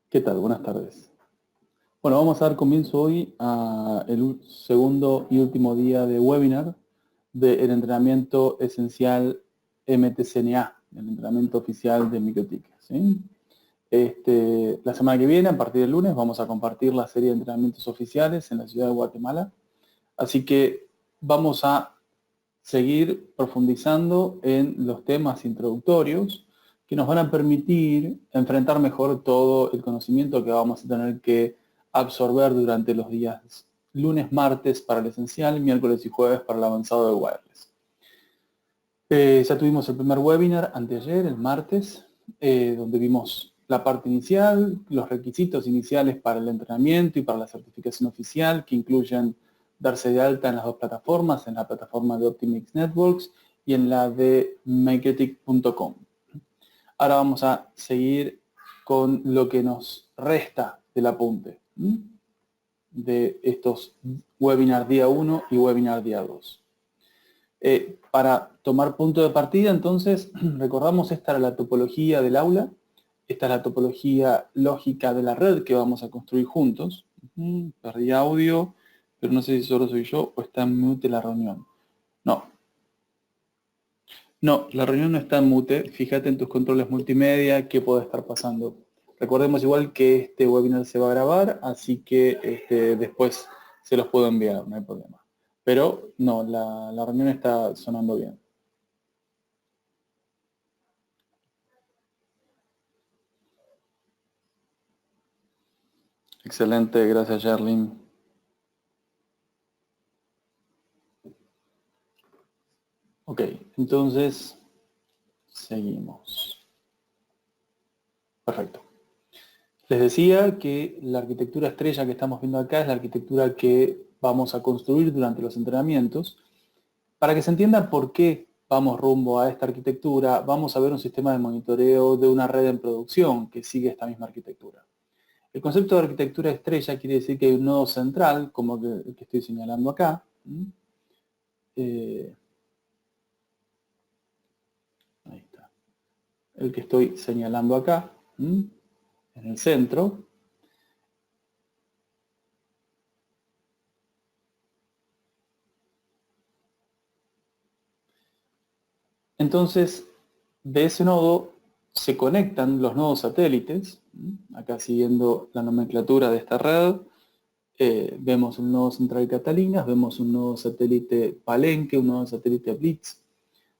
¿Qué tal? Buenas tardes. Bueno, vamos a dar comienzo hoy a el segundo y último día de webinar del entrenamiento esencial MTCNA, el entrenamiento oficial de MikroTik, ¿sí? La semana que viene, a partir del lunes, vamos a compartir la serie de entrenamientos oficiales en la ciudad de Guatemala. Así que vamos a seguir profundizando en los temas introductorios que nos van a permitir enfrentar mejor todo el conocimiento que vamos a tener que absorber durante los días lunes, martes para el esencial, miércoles y jueves para el avanzado de wireless. Ya tuvimos el primer webinar anteayer, el martes, donde vimos la parte inicial, los requisitos iniciales para el entrenamiento y para la certificación oficial, que incluyen darse de alta en las dos plataformas, en la plataforma de Optimix Networks y en la de mikrotik.com. Ahora vamos a seguir con lo que nos resta del apunte de estos webinar día 1 y webinar día 2. Para tomar punto de partida, entonces, recordamos, esta era la topología del aula, esta es la topología lógica de la red que vamos a construir juntos. Perdí audio, pero no sé si solo soy yo o está en mute la reunión. No, la reunión no está en mute. Fíjate en tus controles multimedia qué puede estar pasando. Recordemos igual que este webinar se va a grabar, así que después se los puedo enviar, no hay problema. Pero no, la reunión está sonando bien. Excelente, gracias Jarlene. Ok, entonces seguimos. Perfecto. Les decía que la arquitectura estrella que estamos viendo acá es la arquitectura que vamos a construir durante los entrenamientos. Para que se entienda por qué vamos rumbo a esta arquitectura, vamos a ver un sistema de monitoreo de una red en producción que sigue esta misma arquitectura. El concepto de arquitectura estrella quiere decir que hay un nodo central, como el que estoy señalando acá. Ahí está. El que estoy señalando acá, en el centro. Entonces, de ese nodo se conectan los nodos satélites, acá siguiendo la nomenclatura de esta red. Vemos un nodo central Catalina, vemos un nodo satélite Palenque, un nodo satélite Blitz.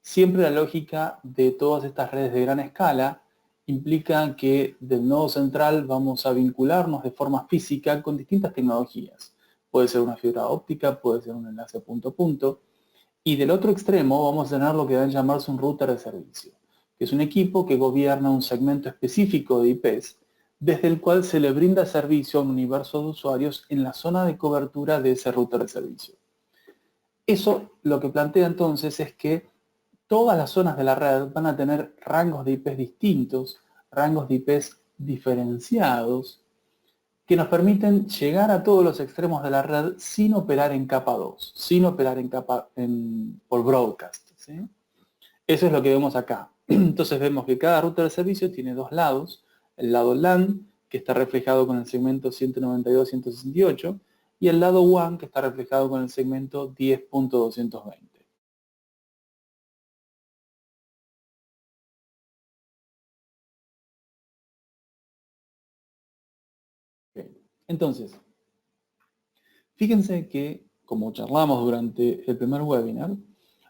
Siempre la lógica de todas estas redes de gran escala implica que del nodo central vamos a vincularnos de forma física con distintas tecnologías. Puede ser una fibra óptica, puede ser un enlace punto a punto. Y del otro extremo vamos a tener lo que deben llamarse un router de servicio, que es un equipo que gobierna un segmento específico de IPs, desde el cual se le brinda servicio a un universo de usuarios en la zona de cobertura de ese router de servicio. Eso lo que plantea entonces es que todas las zonas de la red van a tener rangos de IPs distintos, rangos de IPs diferenciados, que nos permiten llegar a todos los extremos de la red sin operar en capa 2, sin operar en capa por broadcast, ¿sí? Eso es lo que vemos acá. Entonces vemos que cada router de servicio tiene dos lados. El lado LAN, que está reflejado con el segmento 192.168, y el lado WAN, que está reflejado con el segmento 10.220. Entonces, fíjense que, como charlamos durante el primer webinar,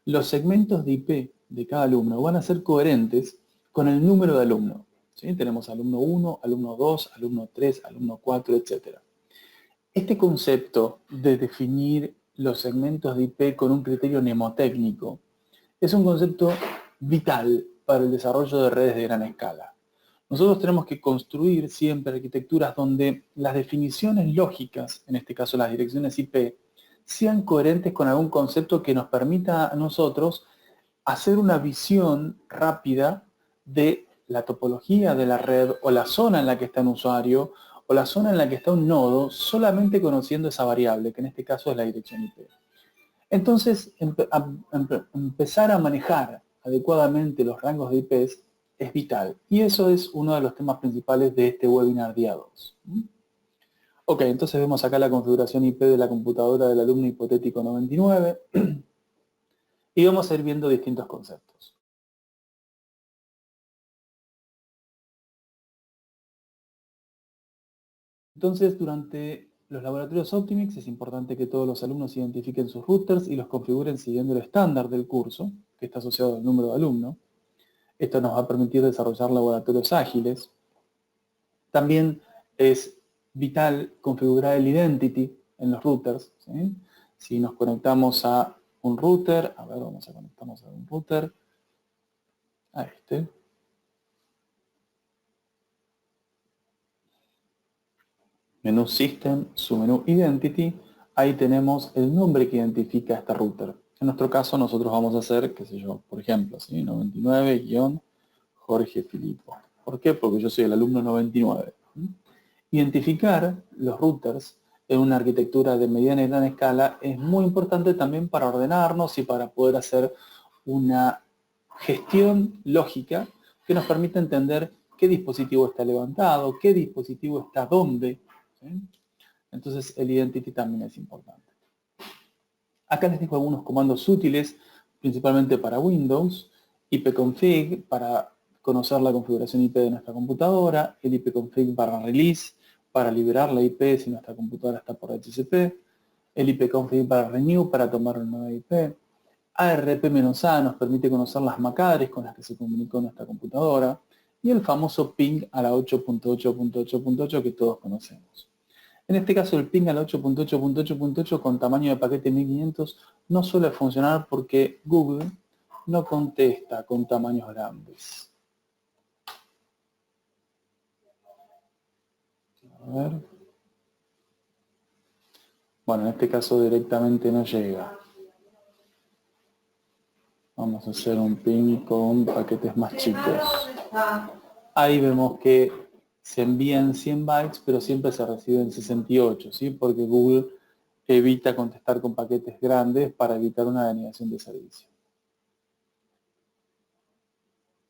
los segmentos de IP de cada alumno van a ser coherentes con el número de alumno. ¿Sí? Tenemos alumno 1, alumno 2, alumno 3, alumno 4, etc. Este concepto de definir los segmentos de IP con un criterio mnemotécnico es un concepto vital para el desarrollo de redes de gran escala. Nosotros tenemos que construir siempre arquitecturas donde las definiciones lógicas, en este caso las direcciones IP, sean coherentes con algún concepto que nos permita a nosotros hacer una visión rápida de la topología de la red o la zona en la que está un usuario o la zona en la que está un nodo, solamente conociendo esa variable, que en este caso es la dirección IP. Entonces, empezar a manejar adecuadamente los rangos de IPs es vital. Y eso es uno de los temas principales de este webinar día 2. Ok, entonces vemos acá la configuración IP de la computadora del alumno hipotético 99 y vamos a ir viendo distintos conceptos. Entonces, durante los laboratorios Optimix es importante que todos los alumnos identifiquen sus routers y los configuren siguiendo el estándar del curso, que está asociado al número de alumno. Esto nos va a permitir desarrollar laboratorios ágiles. También es vital configurar el identity en los routers, ¿sí? Si nos conectamos a un router, a ver, vamos a conectarnos a un router, a este. Menú System, submenú Identity, ahí tenemos el nombre que identifica esta router. En nuestro caso nosotros vamos a hacer, qué sé yo, por ejemplo, ¿sí? 99-Jorge Filipo. ¿Por qué? Porque yo soy el alumno 99. Identificar los routers en una arquitectura de mediana y gran escala es muy importante también para ordenarnos y para poder hacer una gestión lógica que nos permita entender qué dispositivo está levantado, qué dispositivo está dónde. ¿Sí? Entonces el identity también es importante. Acá les dejo algunos comandos útiles, principalmente para Windows, ipconfig para conocer la configuración IP de nuestra computadora, el ipconfig /release para liberar la IP si nuestra computadora está por DHCP, el ipconfig /renew para tomar una nueva IP, ARP-A nos permite conocer las MAC-address con las que se comunicó nuestra computadora, y el famoso ping a la 8.8.8.8 que todos conocemos. En este caso el ping a la 8.8.8.8 con tamaño de paquete 1500 no suele funcionar porque Google no contesta con tamaños grandes. A ver. Bueno, en este caso directamente no llega. Vamos a hacer un ping con paquetes más chicos. Ahí vemos que se envían 100 bytes, pero siempre se reciben 68, ¿sí? Porque Google evita contestar con paquetes grandes para evitar una denegación de servicio.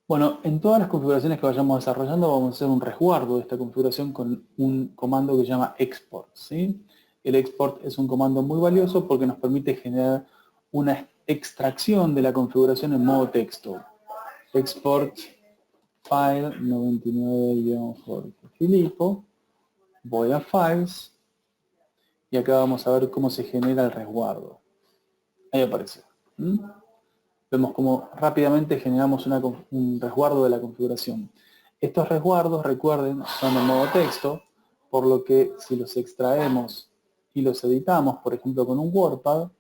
Bueno, en todas las configuraciones que vayamos desarrollando vamos a hacer un resguardo de esta configuración con un comando que se llama export, ¿sí? El export es un comando muy valioso porque nos permite generar una extracción de la configuración en modo texto. Export file 99-Jorge Filipo. Voy a Files y acá vamos a ver cómo se genera el resguardo. Ahí apareció. Vemos cómo rápidamente generamos un resguardo de la configuración. Estos resguardos, recuerden, son de modo texto, por lo que si los extraemos y los editamos, por ejemplo con un WordPad,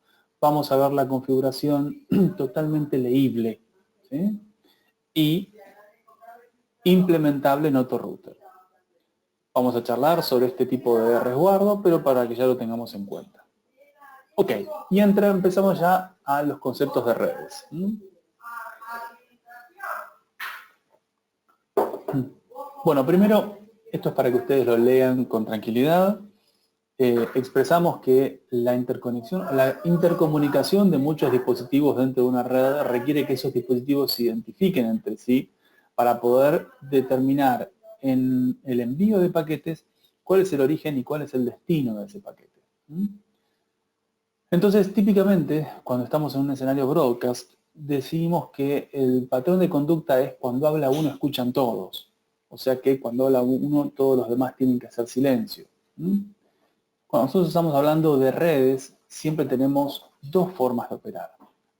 vamos a ver la configuración totalmente leíble, ¿sí? Y implementable en otro router. Vamos a charlar sobre este tipo de resguardo, pero para que ya lo tengamos en cuenta. Ok, y empezamos ya a los conceptos de redes. Bueno, primero, esto es para que ustedes lo lean con tranquilidad. Expresamos que la intercomunicación de muchos dispositivos dentro de una red requiere que esos dispositivos se identifiquen entre sí para poder determinar en el envío de paquetes cuál es el origen y cuál es el destino de ese paquete. Entonces, típicamente, cuando estamos en un escenario broadcast, decimos que el patrón de conducta es cuando habla uno, escuchan todos. O sea que cuando habla uno, todos los demás tienen que hacer silencio. Cuando nosotros estamos hablando de redes, siempre tenemos dos formas de operar.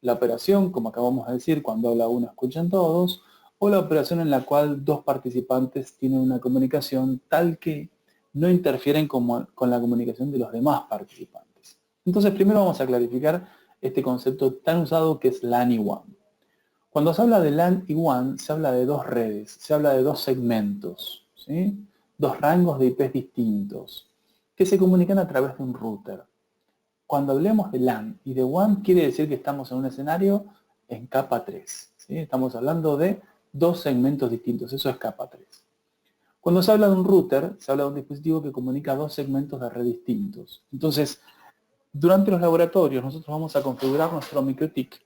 La operación, como acabamos de decir, cuando habla uno, escuchan todos, o la operación en la cual dos participantes tienen una comunicación tal que no interfieren con la comunicación de los demás participantes. Entonces, primero vamos a clarificar este concepto tan usado que es LAN y WAN. Cuando se habla de LAN y WAN, se habla de dos redes, se habla de dos segmentos, ¿sí? Dos rangos de IPs distintos, que se comunican a través de un router. Cuando hablemos de LAN y de WAN, quiere decir que estamos en un escenario en capa 3. ¿Sí? Estamos hablando de dos segmentos distintos, eso es capa 3. Cuando se habla de un router, se habla de un dispositivo que comunica dos segmentos de red distintos. Entonces, durante los laboratorios, nosotros vamos a configurar nuestro MikroTik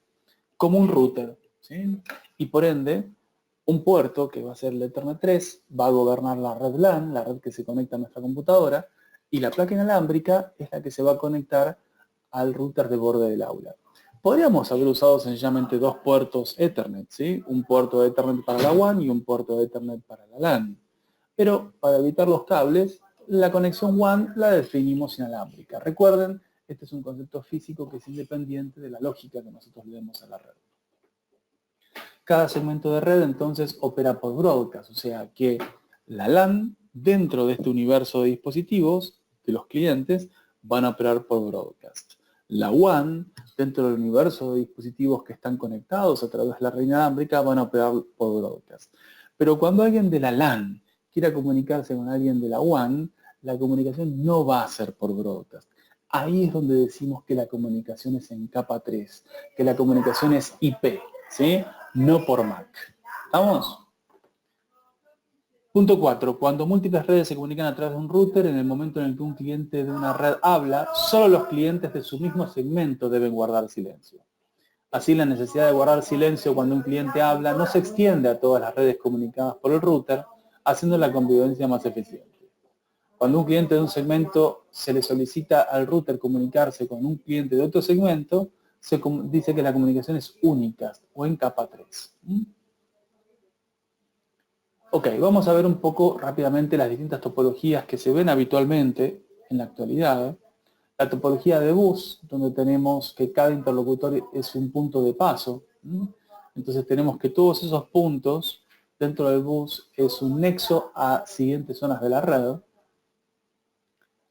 como un router, ¿sí? Y por ende, Un puerto, que va a ser el Ethernet 3, va a gobernar la red LAN, la red que se conecta a nuestra computadora, y la placa inalámbrica es la que se va a conectar al router de borde del aula. Podríamos haber usado sencillamente dos puertos Ethernet, ¿sí? Un puerto de Ethernet para la WAN y un puerto de Ethernet para la LAN. Pero para evitar los cables, la conexión WAN la definimos inalámbrica. Recuerden, este es un concepto físico que es independiente de la lógica que nosotros le demos a la red. Cada segmento de red entonces opera por broadcast, o sea que la LAN dentro de este universo de dispositivos de los clientes van a operar por broadcast. La WAN dentro del universo de dispositivos que están conectados a través de la red inalámbrica van a operar por broadcast. Pero cuando alguien de la LAN quiera comunicarse con alguien de la WAN, la comunicación no va a ser por broadcast. Ahí es donde decimos que la comunicación es en capa 3, que la comunicación es IP, ¿sí? No por MAC. ¿Estamos? Punto 4. Cuando múltiples redes se comunican a través de un router, en el momento en el que un cliente de una red habla, solo los clientes de su mismo segmento deben guardar silencio. Así, la necesidad de guardar silencio cuando un cliente habla no se extiende a todas las redes comunicadas por el router, haciendo la convivencia más eficiente. Cuando un cliente de un segmento se le solicita al router comunicarse con un cliente de otro segmento, se dice que la comunicación es única o en capa 3. Ok, vamos a ver un poco rápidamente las distintas topologías que se ven habitualmente en la actualidad. La topología de bus, donde tenemos que cada interlocutor es un punto de paso. Entonces tenemos que todos esos puntos dentro del bus es un nexo a siguientes zonas de la red.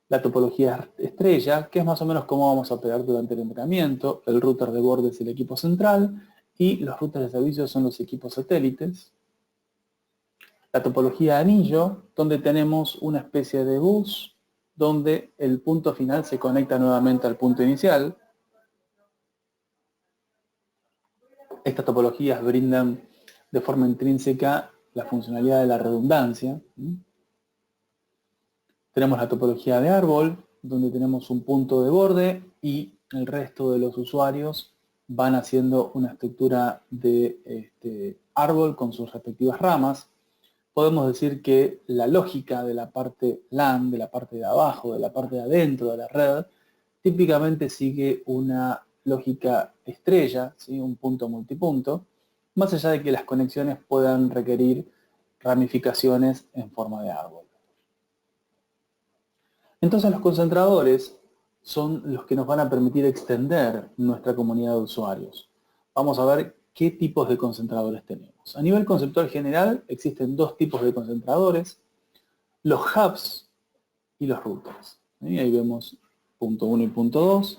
La topología estrella, que es más o menos cómo vamos a operar durante el entrenamiento. El router de borde es el equipo central y los routers de servicio son los equipos satélites. La topología anillo, donde tenemos una especie de bus donde el punto final se conecta nuevamente al punto inicial. Estas topologías brindan de forma intrínseca la funcionalidad de la redundancia. Tenemos la topología de árbol, donde tenemos un punto de borde y el resto de los usuarios van haciendo una estructura de árbol con sus respectivas ramas. Podemos decir que la lógica de la parte LAN, de la parte de abajo, de la parte de adentro de la red, típicamente sigue una lógica estrella, ¿sí? Un punto multipunto, más allá de que las conexiones puedan requerir ramificaciones en forma de árbol. Entonces los concentradores son los que nos van a permitir extender nuestra comunidad de usuarios. Vamos a ver qué tipos de concentradores tenemos. A nivel conceptual general existen dos tipos de concentradores, los hubs y los routers. Ahí vemos punto 1 y punto 2.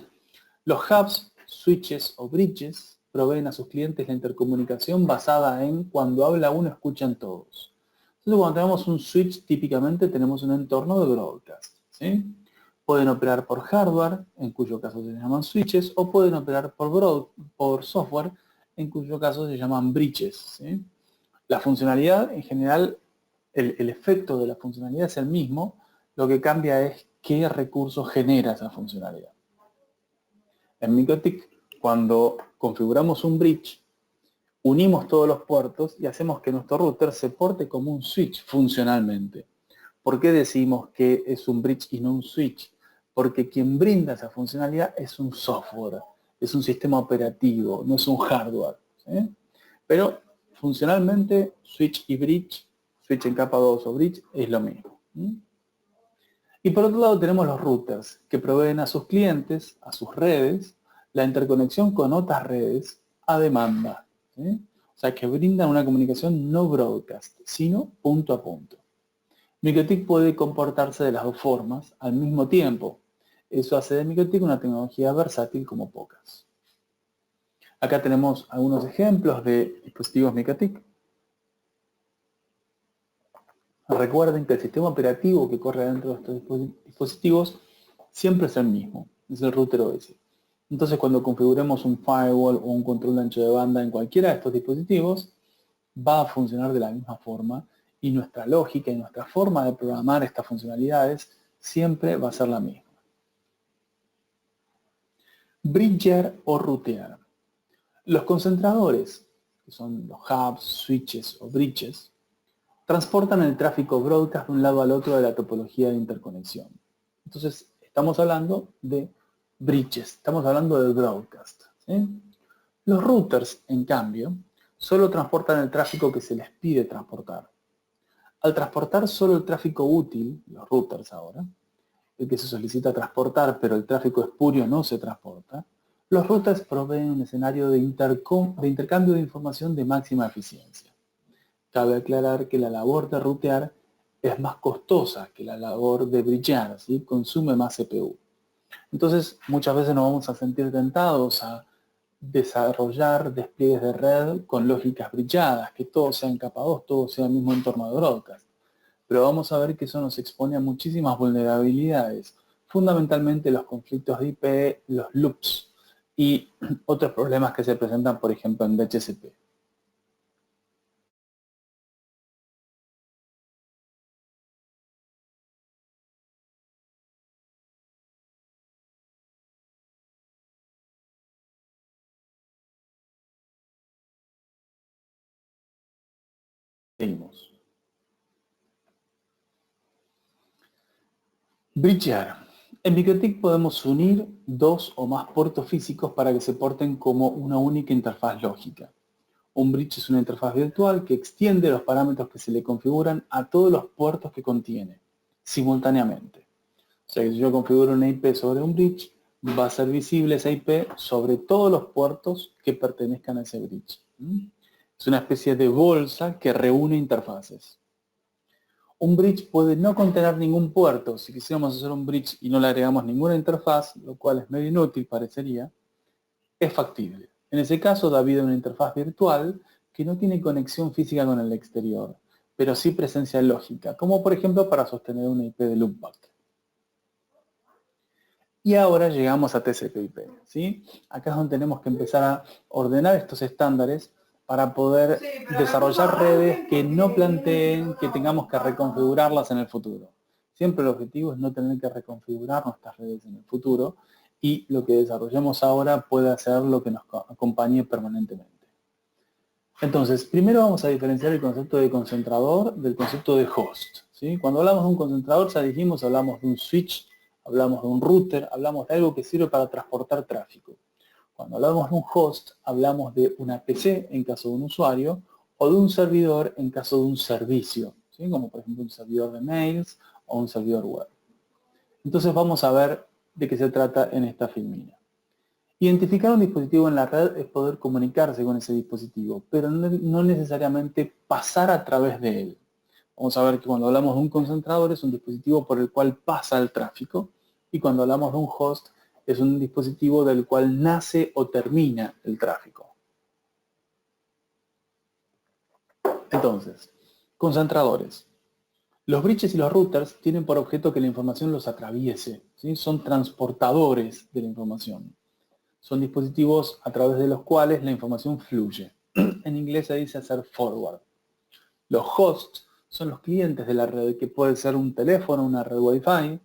Los hubs, switches o bridges proveen a sus clientes la intercomunicación basada en cuando habla uno escuchan todos. Entonces cuando tenemos un switch típicamente tenemos un entorno de broadcast. ¿Sí? Pueden operar por hardware, en cuyo caso se llaman switches, o pueden operar por software, en cuyo caso se llaman bridges. ¿Sí? La funcionalidad, en general, el efecto de la funcionalidad es el mismo, lo que cambia es qué recursos genera esa funcionalidad. En MikroTik, cuando configuramos un bridge, unimos todos los puertos y hacemos que nuestro router se porte como un switch funcionalmente. ¿Por qué decimos que es un bridge y no un switch? Porque quien brinda esa funcionalidad es un software, es un sistema operativo, no es un hardware. ¿Sí? Pero funcionalmente, switch y bridge, switch en capa 2 o bridge, es lo mismo. Y por otro lado tenemos los routers, que proveen a sus clientes, a sus redes, la interconexión con otras redes a demanda. ¿Sí? O sea, que brindan una comunicación no broadcast, sino punto a punto. MikroTik puede comportarse de las dos formas al mismo tiempo. Eso hace de MikroTik una tecnología versátil como pocas. Acá tenemos algunos ejemplos de dispositivos MikroTik. Recuerden que el sistema operativo que corre dentro de estos dispositivos siempre es el mismo, es el router OS. Entonces cuando configuremos un firewall o un control de ancho de banda en cualquiera de estos dispositivos, va a funcionar de la misma forma y nuestra lógica y nuestra forma de programar estas funcionalidades siempre va a ser la misma. Bridger o rutear. Los concentradores que son los hubs, switches o bridges, transportan el tráfico broadcast de un lado al otro de la topología de interconexión. Entonces, estamos hablando de bridges, estamos hablando de broadcast, ¿sí? Los routers, en cambio, solo transportan el tráfico que se les pide transportar. Al transportar solo el tráfico útil, los routers ahora, el que se solicita transportar pero el tráfico espurio no se transporta, los routers proveen un escenario de intercambio de información de máxima eficiencia. Cabe aclarar que la labor de rutear es más costosa que la labor de bridgear, ¿sí? Consume más CPU. Entonces, muchas veces nos vamos a sentir tentados a desarrollar despliegues de red con lógicas bridgeadas, que todo sea en capa 2, todo sea el mismo entorno de broadcast. Pero vamos a ver que eso nos expone a muchísimas vulnerabilidades, fundamentalmente los conflictos de IP, los loops y otros problemas que se presentan, por ejemplo, en DHCP. Seguimos. Bridgear. En MikroTik podemos unir dos o más puertos físicos para que se porten como una única interfaz lógica. Un bridge es una interfaz virtual que extiende los parámetros que se le configuran a todos los puertos que contiene, simultáneamente. O sea que si yo configuro una IP sobre un bridge, va a ser visible esa IP sobre todos los puertos que pertenezcan a ese bridge. Es una especie de bolsa que reúne interfaces. Un bridge puede no contener ningún puerto. Si quisiéramos hacer un bridge y no le agregamos ninguna interfaz, lo cual es medio inútil parecería, es factible. En ese caso da vida a una interfaz virtual que no tiene conexión física con el exterior, pero sí presencia lógica, como por ejemplo para sostener una IP de loopback. Y ahora llegamos a TCP/IP, ¿sí? Acá es donde tenemos que empezar a ordenar estos estándares para poder desarrollar redes que no planteen que tengamos que reconfigurarlas en el futuro. Siempre el objetivo es no tener que reconfigurar nuestras redes en el futuro y lo que desarrollemos ahora puede ser lo que nos acompañe permanentemente. Entonces, primero vamos a diferenciar el concepto de concentrador del concepto de host, ¿sí? Cuando hablamos de un concentrador, ya dijimos, hablamos de un switch, hablamos de un router, hablamos de algo que sirve para transportar tráfico. Cuando hablamos de un host, hablamos de una PC en caso de un usuario o de un servidor en caso de un servicio, ¿sí? Como por ejemplo un servidor de mails o un servidor web. Entonces vamos a ver de qué se trata en esta filmina. Identificar un dispositivo en la red es poder comunicarse con ese dispositivo, pero no necesariamente pasar a través de él. Vamos a ver que cuando hablamos de un concentrador es un dispositivo por el cual pasa el tráfico y cuando hablamos de un host es un dispositivo del cual nace o termina el tráfico. Entonces, concentradores. Los bridges y los routers tienen por objeto que la información los atraviese, ¿sí? Son transportadores de la información. Son dispositivos a través de los cuales la información fluye. En inglés se dice hacer forward. Los hosts son los clientes de la red, que puede ser un teléfono, una red Wi-Fi,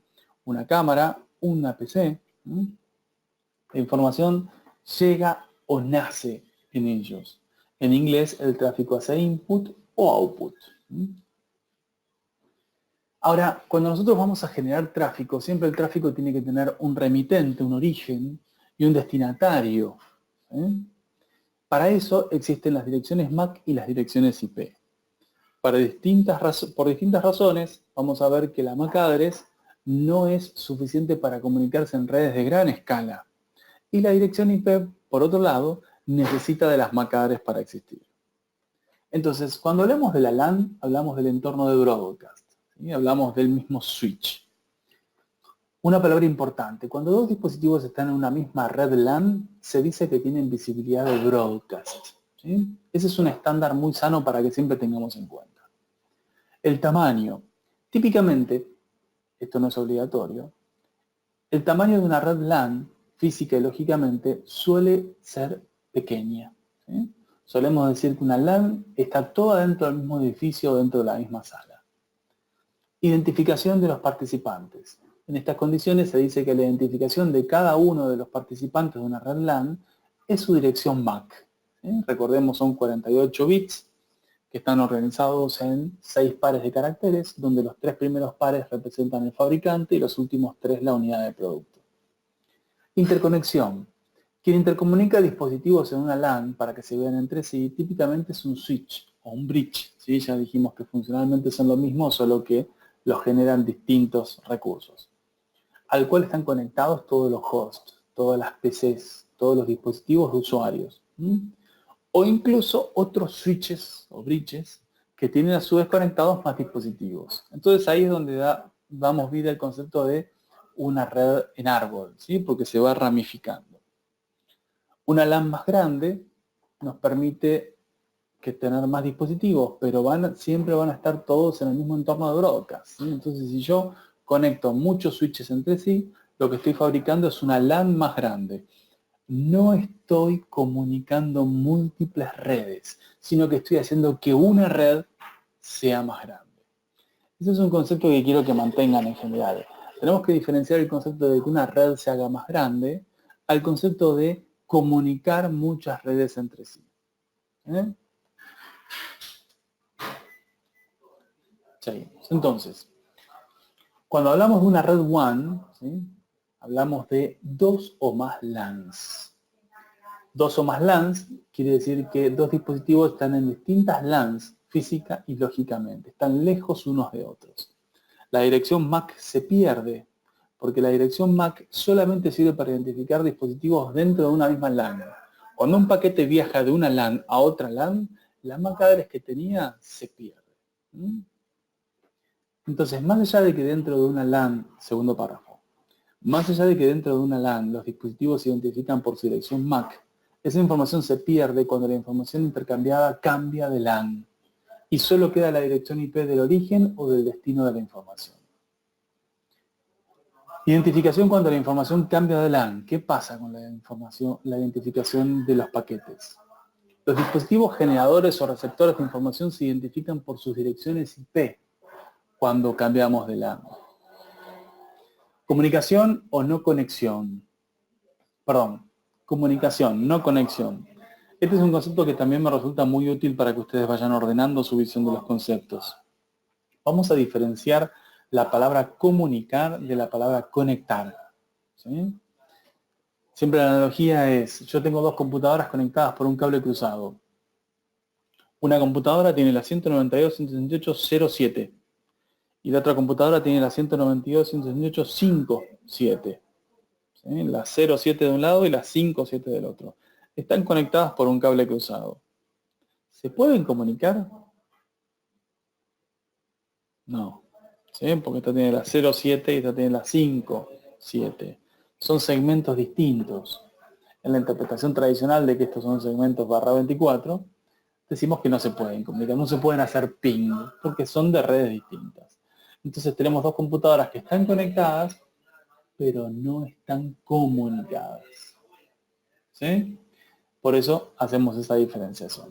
una cámara, una PC. La información llega o nace en ellos. En inglés el tráfico hace input o output. Ahora, cuando nosotros vamos a generar tráfico, siempre el tráfico tiene que tener un remitente, un origen y un destinatario. Para eso existen las direcciones MAC y las direcciones IP. Por distintas razones, vamos a ver que la MAC address no es suficiente para comunicarse en redes de gran escala. Y la dirección IP, por otro lado, necesita de las MAC address para existir. Entonces, cuando hablamos de la LAN, hablamos del entorno de broadcast, ¿sí? Hablamos del mismo switch. Una palabra importante, cuando dos dispositivos están en una misma red LAN, se dice que tienen visibilidad de broadcast, ¿sí? Ese es un estándar muy sano para que siempre tengamos en cuenta. El tamaño. Típicamente, esto no es obligatorio, el tamaño de una red LAN, física y lógicamente, suele ser pequeña, ¿sí? Solemos decir que una LAN está toda dentro del mismo edificio o dentro de la misma sala. Identificación de los participantes. En estas condiciones se dice que la identificación de cada uno de los participantes de una red LAN es su dirección MAC. Recordemos, son 48 bits que están organizados en 6 pares de caracteres, donde los 3 primeros pares representan el fabricante y los últimos 3 la unidad de producto. Interconexión. Quien intercomunica dispositivos en una LAN para que se vean entre sí, típicamente es un switch o un bridge. ¿Sí? Ya dijimos que funcionalmente son lo mismo, solo que los generan distintos recursos, al cual están conectados todos los hosts, todas las PCs, todos los dispositivos de usuarios. O incluso otros switches o bridges que tienen a su vez conectados más dispositivos. Entonces ahí es donde damos vida al concepto de una red en árbol, ¿sí? Porque se va ramificando. Una LAN más grande nos permite que tener más dispositivos, pero siempre van a estar todos en el mismo entorno de broadcast, ¿sí? Entonces si yo conecto muchos switches entre sí, lo que estoy fabricando es una LAN más grande. No estoy comunicando múltiples redes, sino que estoy haciendo que una red sea más grande. Ese es un concepto que quiero que mantengan en general. Tenemos que diferenciar el concepto de que una red se haga más grande al concepto de comunicar muchas redes entre sí. Seguimos. Entonces, cuando hablamos de una red WAN, ¿sí? Hablamos de 2 o más LANs. 2 o más LANs quiere decir que 2 dispositivos están en distintas LANs física y lógicamente, están lejos unos de otros. La dirección MAC se pierde porque la dirección MAC solamente sirve para identificar dispositivos dentro de una misma LAN. Cuando un paquete viaja de una LAN a otra LAN, la MAC address que tenía se pierde. Entonces, más allá de que dentro de una LAN, segundo párrafo, más allá de que dentro de una LAN los dispositivos se identifican por su dirección MAC, esa información se pierde cuando la información intercambiada cambia de LAN y solo queda la dirección IP del origen o del destino de la información. Identificación cuando la información cambia de LAN. ¿Qué pasa con la identificación de los paquetes? Los dispositivos generadores o receptores de información se identifican por sus direcciones IP cuando cambiamos de LAN. Comunicación o no conexión. Perdón, comunicación, no conexión. Este es un concepto que también me resulta muy útil para que ustedes vayan ordenando su visión de los conceptos. Vamos a diferenciar la palabra comunicar de la palabra conectar. ¿Sí? Siempre la analogía es, yo tengo 2 computadoras conectadas por un cable cruzado. Una computadora tiene la 192.168.0.7 y la otra computadora tiene la 192.168.5.7. ¿Sí? La 0.7 de un lado y la 5.7 del otro. Están conectadas por un cable cruzado. ¿Se pueden comunicar? No. ¿Sí? Porque esta tiene la 0.7 y esta tiene la 5.7. Son segmentos distintos. En la interpretación tradicional de que estos son segmentos /24, decimos que no se pueden comunicar, no se pueden hacer ping, porque son de redes distintas. Entonces tenemos 2 computadoras que están conectadas, pero no están comunicadas. ¿Sí? Por eso hacemos esa diferenciación.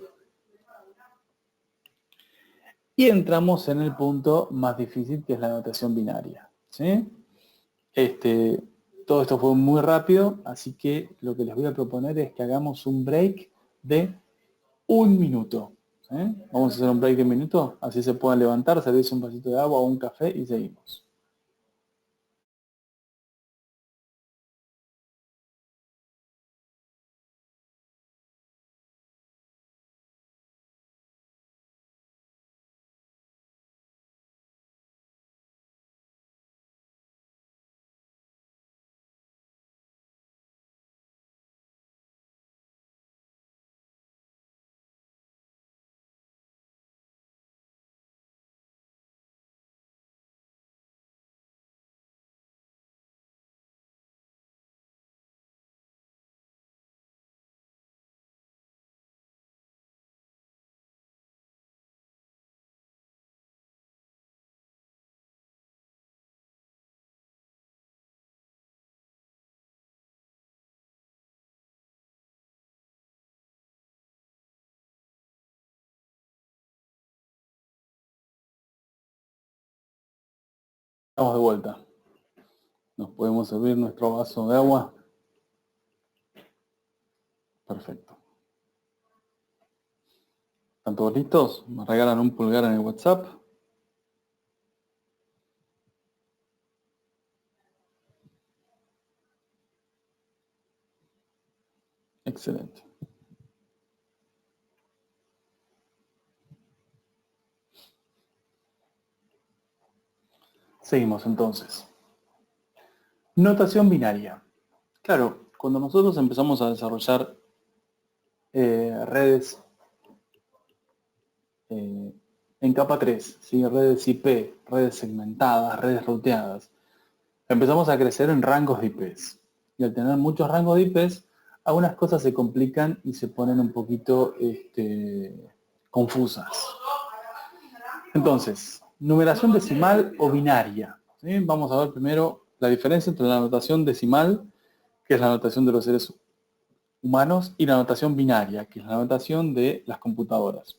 Y entramos en el punto más difícil, que es la notación binaria. ¿Sí? Todo esto fue muy rápido, así que lo que les voy a proponer es que hagamos un break de 1 minuto. Vamos a hacer un break de 1 minuto, así se puedan levantar, servirse un vasito de agua o un café y seguimos. Estamos de vuelta. Nos podemos servir nuestro vaso de agua. Perfecto. ¿Están todos listos? ¿Me regalan un pulgar en el WhatsApp? Excelente. Seguimos entonces. Notación binaria. Claro, cuando nosotros empezamos a desarrollar redes en capa 3, ¿sí? Redes IP, redes segmentadas, redes ruteadas, empezamos a crecer en rangos de IPs. Y al tener muchos rangos de IPs, algunas cosas se complican y se ponen un poquito confusas. Entonces, numeración decimal o binaria. ¿Sí? Vamos a ver primero la diferencia entre la notación decimal, que es la notación de los seres humanos, y la notación binaria, que es la notación de las computadoras.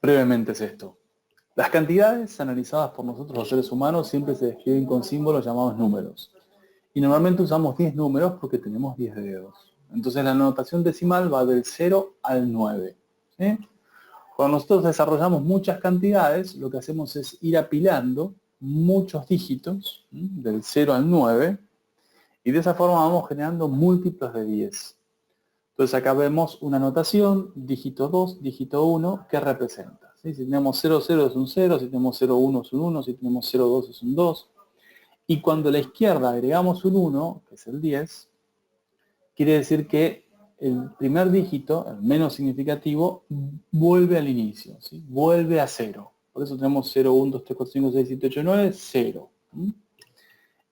Brevemente es esto. Las cantidades analizadas por nosotros los seres humanos siempre se describen con símbolos llamados números. Y normalmente usamos 10 números porque tenemos 10 dedos. Entonces la notación decimal va del 0 al 9. ¿Sí? Cuando nosotros desarrollamos muchas cantidades, lo que hacemos es ir apilando muchos dígitos, del 0 al 9, y de esa forma vamos generando múltiplos de 10. Entonces acá vemos una notación, dígito 2, dígito 1, que representa. ¿Sí? Si tenemos 0, 0 es un 0, si tenemos 0, 1 es un 1, si tenemos 0, 2 es un 2. Y cuando a la izquierda agregamos un 1, que es el 10, quiere decir que el primer dígito, el menos significativo, vuelve al inicio, ¿sí? Vuelve a 0. Por eso tenemos 0, 1, 2, 3, 4, 5, 6, 7, 8, 9, 0.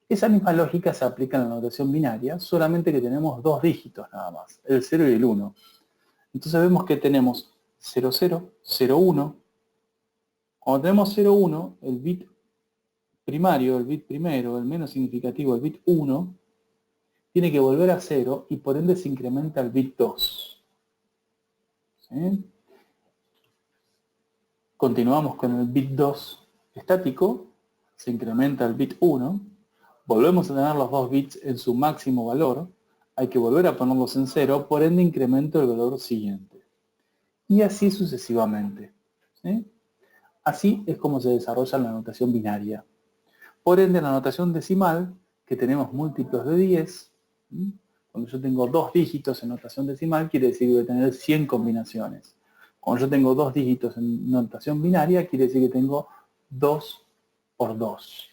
Esa misma lógica se aplica en la notación binaria, solamente que tenemos dos dígitos nada más, el 0 y el 1. Entonces vemos que tenemos 0, 0, 0, 1. Cuando tenemos 0, 1, el bit primario, el bit primero, el menos significativo, el bit 1, tiene que volver a 0 y por ende se incrementa el bit 2. ¿Sí? Continuamos con el bit 2 estático, se incrementa el bit 1, volvemos a tener los dos bits en su máximo valor, hay que volver a ponerlos en 0, por ende incremento el valor siguiente. Y así sucesivamente. ¿Sí? Así es como se desarrolla la notación binaria. Por ende, la notación decimal, que tenemos múltiplos de 10, cuando yo tengo dos dígitos en notación decimal, quiere decir que voy a tener 100 combinaciones. Cuando yo tengo dos dígitos en notación binaria, quiere decir que tengo 2 por 2.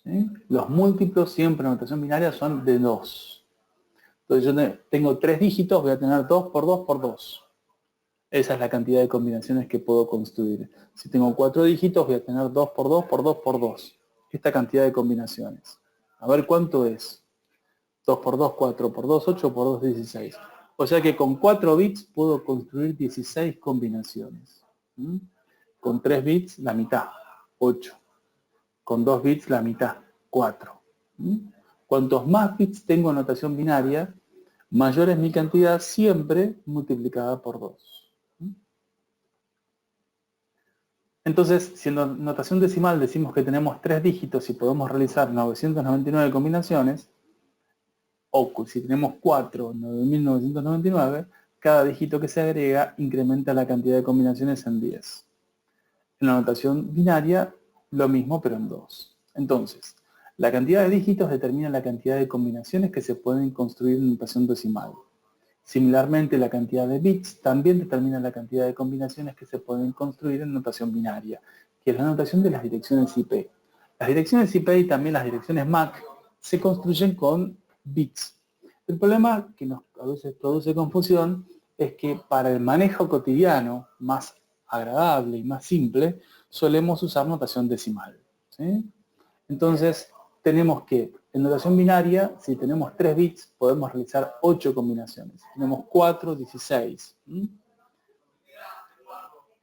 ¿Sí? Los múltiplos siempre en notación binaria son de 2. Entonces yo tengo 3 dígitos, voy a tener 2 por 2 por 2. Esa es la cantidad de combinaciones que puedo construir. Si tengo 4 dígitos, voy a tener 2 por 2 por 2 por 2. Esta cantidad de combinaciones. A ver cuánto es. 2 por 2, 4 por 2, 8 por 2, 16. O sea que con 4 bits puedo construir 16 combinaciones. Con 3 bits, la mitad, 8. Con 2 bits, la mitad, 4. Cuantos más bits tengo en notación binaria, mayor es mi cantidad siempre multiplicada por 2. Entonces, si en notación decimal decimos que tenemos 3 dígitos y podemos realizar 999 combinaciones, o si tenemos 4, 9999, cada dígito que se agrega incrementa la cantidad de combinaciones en 10. En la notación binaria, lo mismo pero en 2. Entonces, la cantidad de dígitos determina la cantidad de combinaciones que se pueden construir en notación decimal. Similarmente, la cantidad de bits también determina la cantidad de combinaciones que se pueden construir en notación binaria, que es la notación de las direcciones IP. Las direcciones IP y también las direcciones MAC se construyen con bits. El problema que a veces produce confusión es que para el manejo cotidiano más agradable y más simple, solemos usar notación decimal. ¿Sí? Entonces, tenemos que, en notación binaria, si tenemos 3 bits, podemos realizar 8 combinaciones. Si tenemos 4, 16.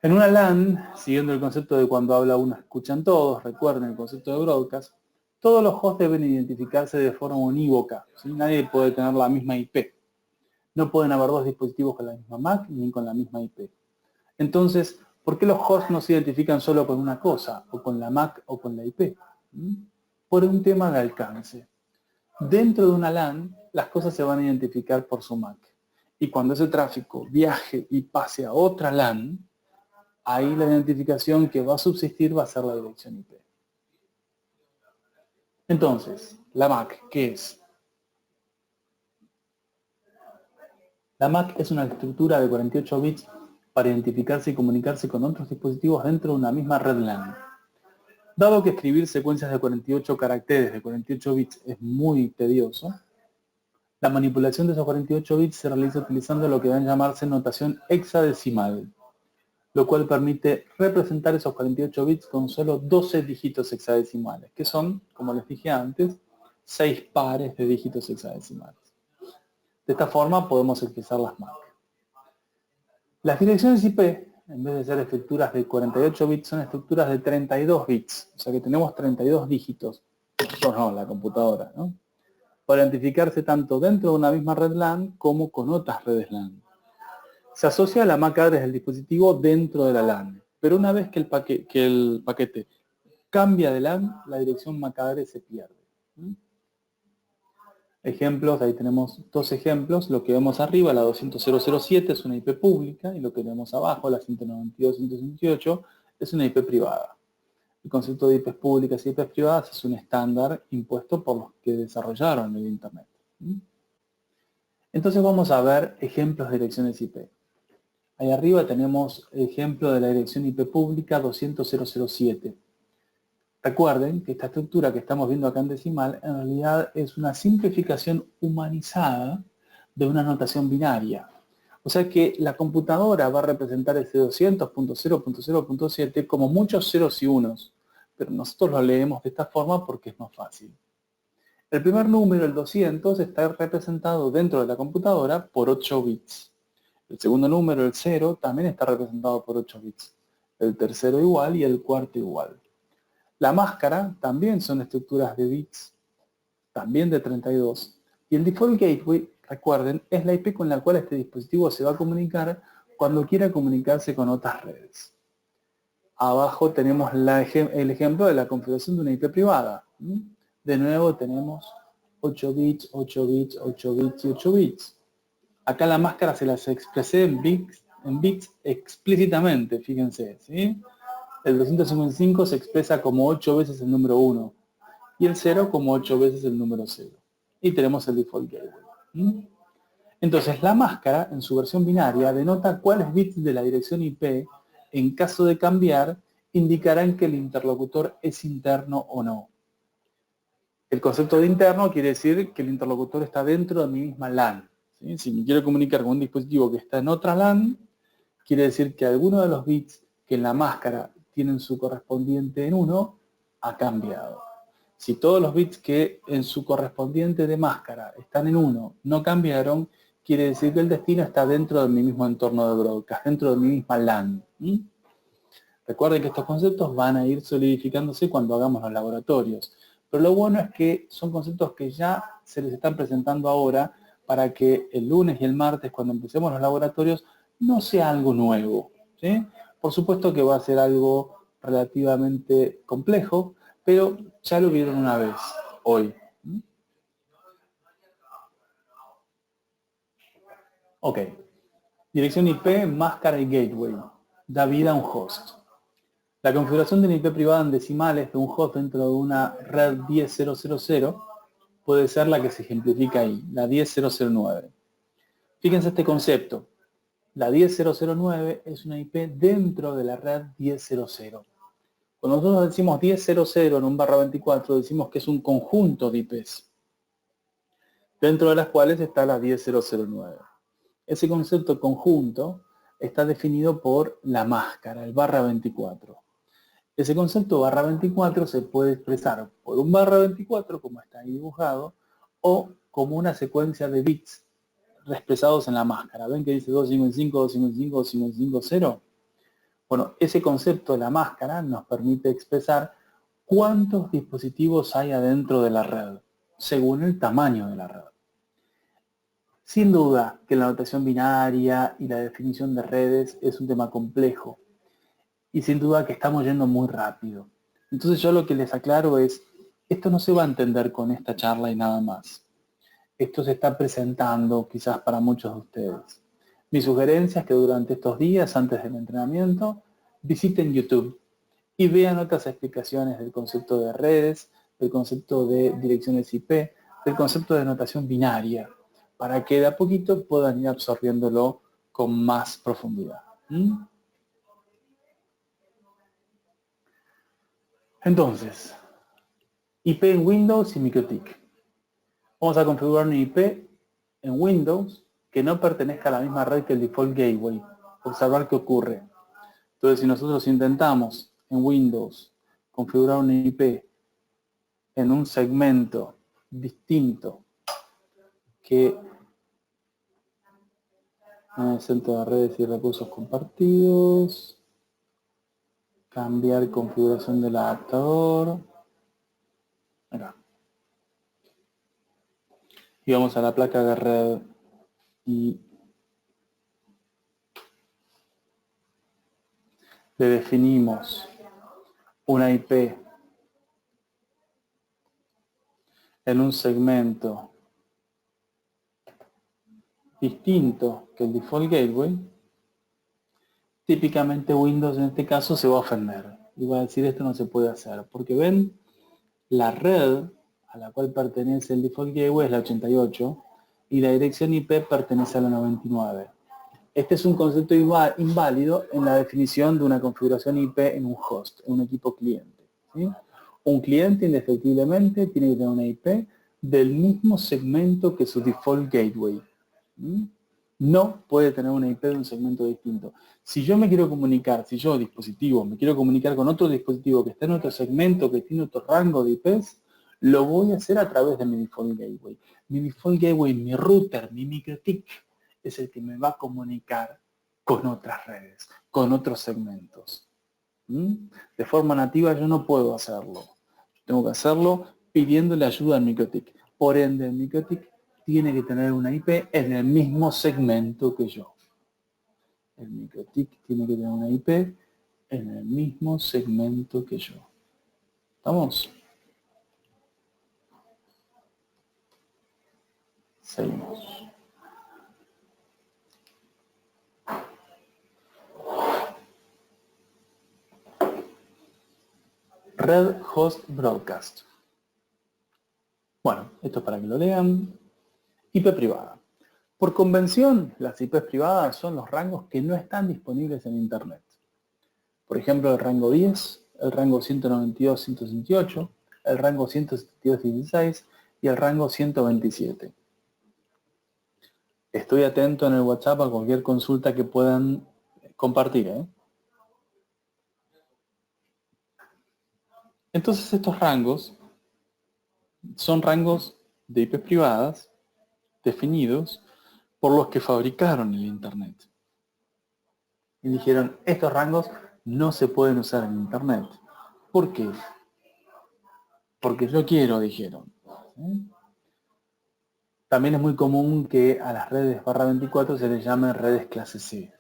En una LAN, siguiendo el concepto de cuando habla uno escuchan todos, recuerden el concepto de broadcast, todos los hosts deben identificarse de forma unívoca. ¿Sí? Nadie puede tener la misma IP. No pueden haber dos dispositivos con la misma MAC ni con la misma IP. Entonces, ¿por qué los hosts no se identifican solo con una cosa, o con la MAC o con la IP? Por un tema de alcance. Dentro de una LAN, las cosas se van a identificar por su MAC. Y cuando ese tráfico viaje y pase a otra LAN, ahí la identificación que va a subsistir va a ser la dirección IP. Entonces, la MAC, ¿qué es? La MAC es una estructura de 48 bits para identificarse y comunicarse con otros dispositivos dentro de una misma red LAN. Dado que escribir secuencias de 48 caracteres de 48 bits es muy tedioso, la manipulación de esos 48 bits se realiza utilizando lo que deben llamarse notación hexadecimal, lo cual permite representar esos 48 bits con solo 12 dígitos hexadecimales, que son, como les dije antes, 6 pares de dígitos hexadecimales. De esta forma podemos expresar las MAC. Las direcciones IP, en vez de ser estructuras de 48 bits, son estructuras de 32 bits. O sea que tenemos 32 dígitos. Nosotros no, la computadora, ¿no? Para identificarse tanto dentro de una misma red LAN como con otras redes LAN. Se asocia a la MAC address del dispositivo dentro de la LAN. Pero una vez que el paquete cambia de LAN, la dirección MAC address se pierde. Ejemplos, ahí tenemos dos ejemplos. Lo que vemos arriba, la 200.007, es una IP pública, y lo que vemos abajo, la 192.168, es una IP privada. El concepto de IPs públicas y IPs privadas es un estándar impuesto por los que desarrollaron el Internet. Entonces vamos a ver ejemplos de direcciones IP. Ahí arriba tenemos el ejemplo de la dirección IP pública 200.007. Recuerden que esta estructura que estamos viendo acá en decimal en realidad es una simplificación humanizada de una notación binaria. O sea que la computadora va a representar ese 200.0.0.7 como muchos ceros y unos, pero nosotros lo leemos de esta forma porque es más fácil. El primer número, el 200, está representado dentro de la computadora por 8 bits. El segundo número, el 0, también está representado por 8 bits. El tercero igual y el cuarto igual. La máscara también son estructuras de bits, también de 32. Y el default gateway, recuerden, es la IP con la cual este dispositivo se va a comunicar cuando quiera comunicarse con otras redes. Abajo tenemos el ejemplo de la configuración de una IP privada. De nuevo tenemos 8 bits, 8 bits, 8 bits y 8 bits. Acá la máscara se las expresé en bits explícitamente, fíjense, ¿sí? El 255 se expresa como 8 veces el número 1 y el 0 como 8 veces el número 0. Y tenemos el default gateway. Entonces la máscara, en su versión binaria, denota cuáles bits de la dirección IP, en caso de cambiar, indicarán que el interlocutor es interno o no. El concepto de interno quiere decir que el interlocutor está dentro de mi misma LAN. ¿Sí? Si me quiero comunicar con un dispositivo que está en otra LAN, quiere decir que alguno de los bits que en la máscara tienen su correspondiente en 1, ha cambiado. Si todos los bits que en su correspondiente de máscara están en 1 no cambiaron, quiere decir que el destino está dentro de mi mismo entorno de broadcast, dentro de mi misma LAN. Recuerden que estos conceptos van a ir solidificándose cuando hagamos los laboratorios. Pero lo bueno es que son conceptos que ya se les están presentando ahora para que el lunes y el martes, cuando empecemos los laboratorios, no sea algo nuevo. ¿Sí? Por supuesto que va a ser algo relativamente complejo, pero ya lo vieron una vez, hoy. Ok. Dirección IP, máscara y gateway. Da vida a un host. La configuración de una IP privada en decimales de un host dentro de una red 10.0.0.0 puede ser la que se ejemplifica ahí, la 10.0.0.9. Fíjense este concepto. La 10.0.0.9 es una IP dentro de la red 10.0.0. Cuando nosotros decimos 10.0.0 en un /24, decimos que es un conjunto de IPs, dentro de las cuales está la 10.0.0.9. Ese concepto conjunto está definido por la máscara, el /24. Ese concepto /24 se puede expresar por un /24, como está ahí dibujado, o como una secuencia de bits expresados en la máscara. ¿Ven que dice 255, 255, 250? Bueno, ese concepto de la máscara nos permite expresar cuántos dispositivos hay adentro de la red, según el tamaño de la red. Sin duda que la notación binaria y la definición de redes es un tema complejo, y sin duda que estamos yendo muy rápido. Entonces yo lo que les aclaro es, esto no se va a entender con esta charla y nada más. esto se está presentando quizás para muchos de ustedes. Mi sugerencia es que durante estos días, antes del entrenamiento, visiten YouTube y vean otras explicaciones del concepto de redes, del concepto de direcciones IP, del concepto de notación binaria, para que de a poquito puedan ir absorbiéndolo con más profundidad. Entonces, IP en Windows y MikroTik. Vamos a configurar una IP en Windows que no pertenezca a la misma red que el default gateway. Observar qué ocurre. Entonces, si nosotros intentamos en Windows configurar una IP en un segmento distinto que en el centro de redes y recursos compartidos, cambiar configuración del adaptador, acá. Y vamos a la placa de red y le definimos una IP en un segmento distinto que el default gateway, típicamente Windows en este caso se va a ofender y va a decir esto no se puede hacer, porque ven, la red a la cual pertenece el default gateway es la 88 y la dirección IP pertenece a la 99. Este es un concepto inválido en la definición de una configuración IP en un host, en un equipo cliente. ¿Sí? Un cliente indefectiblemente tiene que tener una IP del mismo segmento que su default gateway. No puede tener una IP de un segmento distinto. Si yo me quiero comunicar, si yo, dispositivo, me quiero comunicar con otro dispositivo que está en otro segmento, que tiene otro rango de IPs, lo voy a hacer a través de mi default gateway. Mi default gateway, mi router, mi MikroTik, es el que me va a comunicar con otras redes, con otros segmentos. De forma nativa yo no puedo hacerlo. Tengo que hacerlo pidiéndole ayuda al MikroTik. Por ende, el MikroTik tiene que tener una IP en el mismo segmento que yo. El MikroTik tiene que tener una IP en el mismo segmento que yo. ¿Estamos? Seguimos. Red Host Broadcast. Bueno, esto es para que lo lean. IP privada. Por convención, las IPs privadas son los rangos que no están disponibles en Internet. Por ejemplo, el rango 10, el rango 192.168, el rango 172.16 y el rango 127. Estoy atento en el WhatsApp a cualquier consulta que puedan compartir. Entonces estos rangos son rangos de IPs privadas definidos por los que fabricaron el Internet. Y dijeron, estos rangos no se pueden usar en Internet. ¿Por qué? Porque yo quiero, dijeron. También es muy común que a las redes /24 se les llame redes clase C.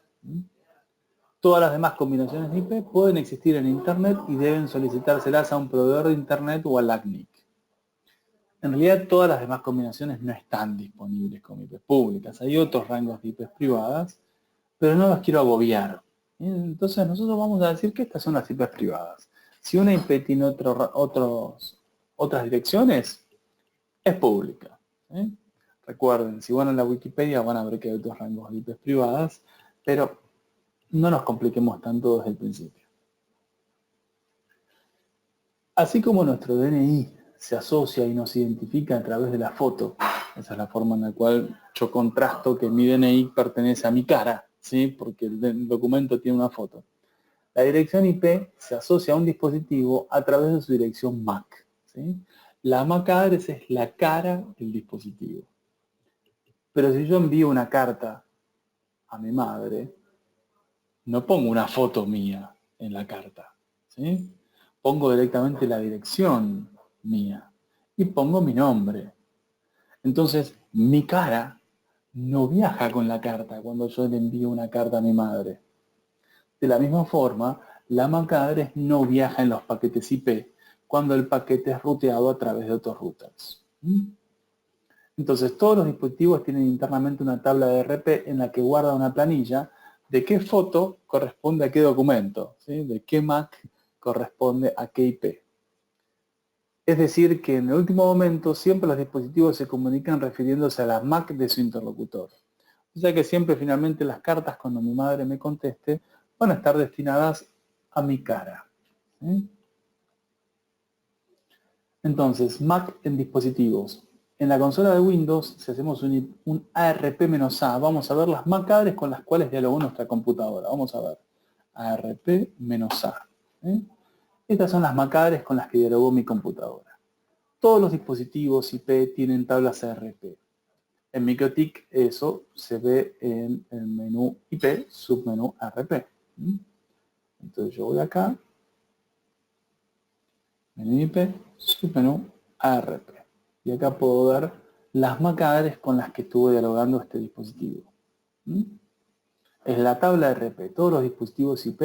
Todas las demás combinaciones de IP pueden existir en Internet y deben solicitárselas a un proveedor de Internet o al ACNIC. En realidad todas las demás combinaciones no están disponibles como IPs públicas. Hay otros rangos de IPs privadas, pero no las quiero agobiar. Entonces nosotros vamos a decir que estas son las IPs privadas. Si una IP tiene otras direcciones, es pública. Recuerden, si van a la Wikipedia van a ver que hay otros rangos de IPs privadas, pero no nos compliquemos tanto desde el principio. Así como nuestro DNI se asocia y nos identifica a través de la foto, esa es la forma en la cual yo contrasto que mi DNI pertenece a mi cara, ¿sí? Porque el documento tiene una foto. La dirección IP se asocia a un dispositivo a través de su dirección MAC. ¿Sí? La MAC address es la cara del dispositivo. Pero si yo envío una carta a mi madre, no pongo una foto mía en la carta. ¿Sí? Pongo directamente la dirección mía y pongo mi nombre. Entonces, mi cara no viaja con la carta cuando yo le envío una carta a mi madre. De la misma forma, la MAC address no viaja en los paquetes IP cuando el paquete es ruteado a través de otros routers. Entonces, todos los dispositivos tienen internamente una tabla de RP en la que guarda una planilla de qué foto corresponde a qué documento, ¿sí? De qué MAC corresponde a qué IP. Es decir, que en el último momento siempre los dispositivos se comunican refiriéndose a la MAC de su interlocutor. O sea que siempre finalmente las cartas, cuando mi madre me conteste, van a estar destinadas a mi cara. ¿Sí? Entonces, Mac en dispositivos. En la consola de Windows, si hacemos un ARP-A, vamos a ver las MAC addresses con las cuales dialogó nuestra computadora. Vamos a ver. ARP-A. ¿Eh? Estas son las MAC addresses con las que dialogó mi computadora. Todos los dispositivos IP tienen tablas ARP. En MikroTik eso se ve en el menú IP, submenú ARP. Entonces yo voy acá, menú IP, submenú ARP. Y acá puedo ver las MAC addresses con las que estuvo dialogando este dispositivo. Es la tabla RP. Todos los dispositivos IP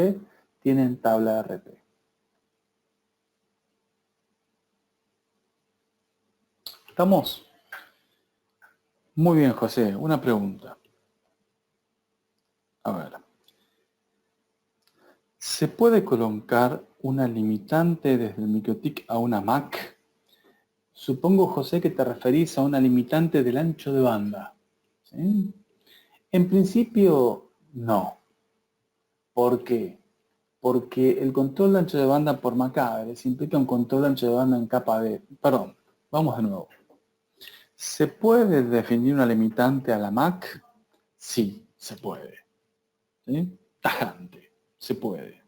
tienen tabla RP. ¿Estamos? Muy bien, José. Una pregunta. A ver. ¿Se puede colocar una limitante desde el MikroTik a una Mac? Supongo, José, que te referís a una limitante del ancho de banda. ¿Sí? En principio, no. ¿Por qué? Porque el control de ancho de banda por MAC address implica un control de ancho de banda en capa D. Perdón, vamos de nuevo. ¿Se puede definir una limitante a la MAC? Sí, se puede. ¿Sí? Tajante, se puede.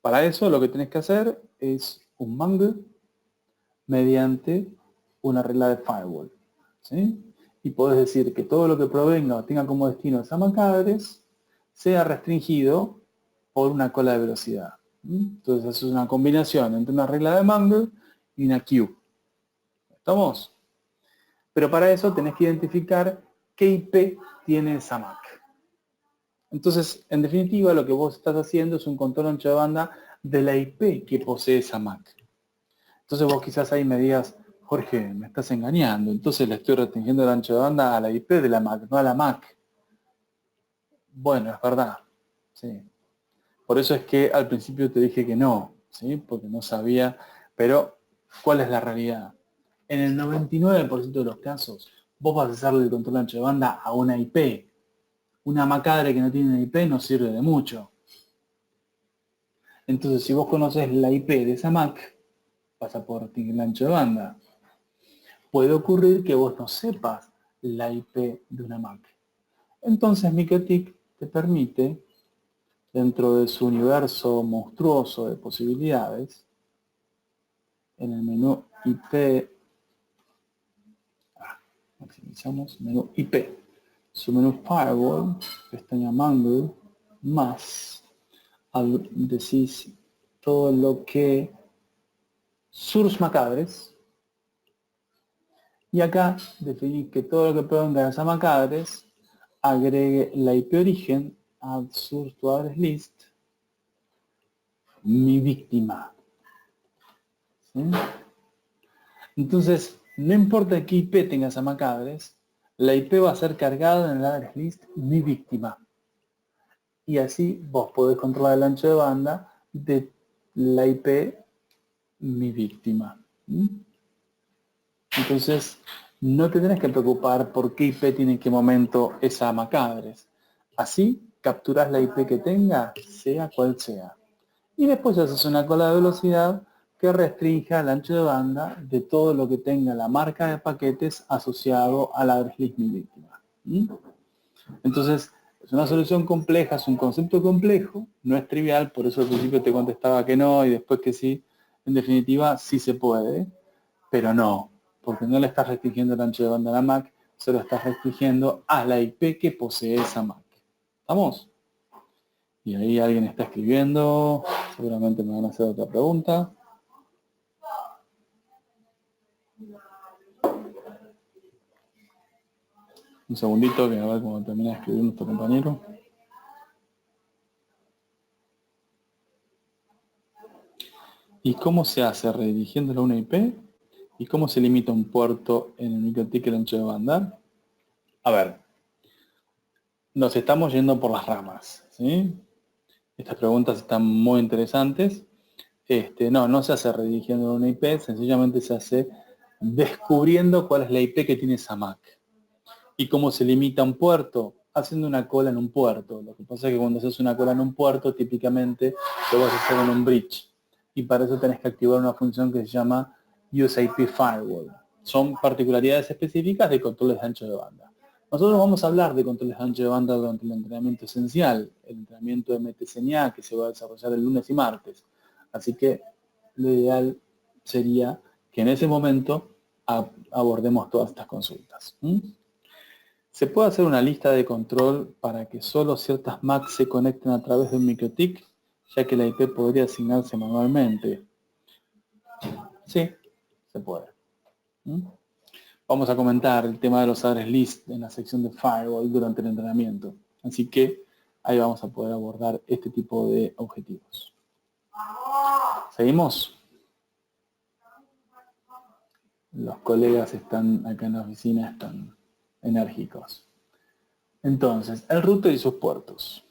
Para eso lo que tenés que hacer es un mangle mediante una regla de firewall. ¿Sí? Y podés decir que todo lo que provenga o tenga como destino esa MAC address sea restringido por una cola de velocidad. Entonces eso es una combinación entre una regla de mangle y una queue. ¿Estamos? Pero para eso tenés que identificar qué IP tiene esa MAC. Entonces, en definitiva, lo que vos estás haciendo es un control ancho de banda de la IP que posee esa MAC. Entonces vos quizás ahí me digas, Jorge, me estás engañando. Entonces le estoy restringiendo el ancho de banda a la IP de la MAC, no a la MAC. Bueno, es verdad. Sí. Por eso es que al principio te dije que no, ¿sí? Porque no sabía. Pero, ¿cuál es la realidad? En el 99% de los casos, vos vas a hacerle el control ancho de banda a una IP. Una MAC address que no tiene una IP no sirve de mucho. Entonces, si vos conoces la IP de esa MAC, vas a poder tener el ancho de banda. Puede ocurrir que vos no sepas la IP de una MAC. Entonces, MikroTik te permite, dentro de su universo monstruoso de posibilidades, en el menú IP, maximizamos menú IP, su menú Firewall, pestaña Mangle, más, decís todo lo que source MAC address, y acá definís que todo lo que provenga de esa MAC address agregue la IP origen add source to address list, mi víctima. ¿Sí? Entonces, no importa qué IP tenga esa MAC address, la IP va a ser cargada en el address list mi víctima. Y así vos podés controlar el ancho de banda de la IP mi víctima. Entonces, no te tenés que preocupar por qué IP tiene en qué momento esa MAC address. Así, capturás la IP que tenga, sea cual sea. Y después haces una cola de velocidad que restrinja el ancho de banda de todo lo que tenga la marca de paquetes asociado a la address list mi víctima. Entonces, es una solución compleja, es un concepto complejo, no es trivial, por eso al principio te contestaba que no y después que sí. En definitiva, sí se puede, pero no, porque no le estás restringiendo el ancho de banda a la MAC, se lo estás restringiendo a la IP que posee esa MAC. ¿Estamos? Y ahí alguien está escribiendo, seguramente me van a hacer otra pregunta. Un segundito, que a ver cómo termina de escribir nuestro compañero. ¿Y cómo se hace? Redirigiéndolo a una IP ¿Y cómo se limita un puerto en el MikroTik el ancho de banda? A ver, nos estamos yendo por las ramas, ¿sí? Estas preguntas están muy interesantes. No se hace redirigiendo una IP, sencillamente se hace descubriendo cuál es la IP que tiene esa MAC. ¿Y cómo se limita un puerto? Haciendo una cola en un puerto. Lo que pasa es que cuando haces una cola en un puerto, típicamente lo vas a hacer en un bridge. Y para eso tenés que activar una función que se llama UseIP Firewall. Son particularidades específicas de controles de ancho de banda. Nosotros vamos a hablar de controles de ancho de banda durante el entrenamiento esencial, el entrenamiento de MTCNA que se va a desarrollar el lunes y martes. Así que lo ideal sería que en ese momento abordemos todas estas consultas. ¿Se puede hacer una lista de control para que solo ciertas MACs se conecten a través de un MikroTik, ya que la IP podría asignarse manualmente? Sí, se puede. Vamos a comentar el tema de los address list en la sección de Firewall durante el entrenamiento. Así que ahí vamos a poder abordar este tipo de objetivos. ¿Seguimos? Los colegas están acá en la oficina, están enérgicos. Entonces, el router y sus puertos.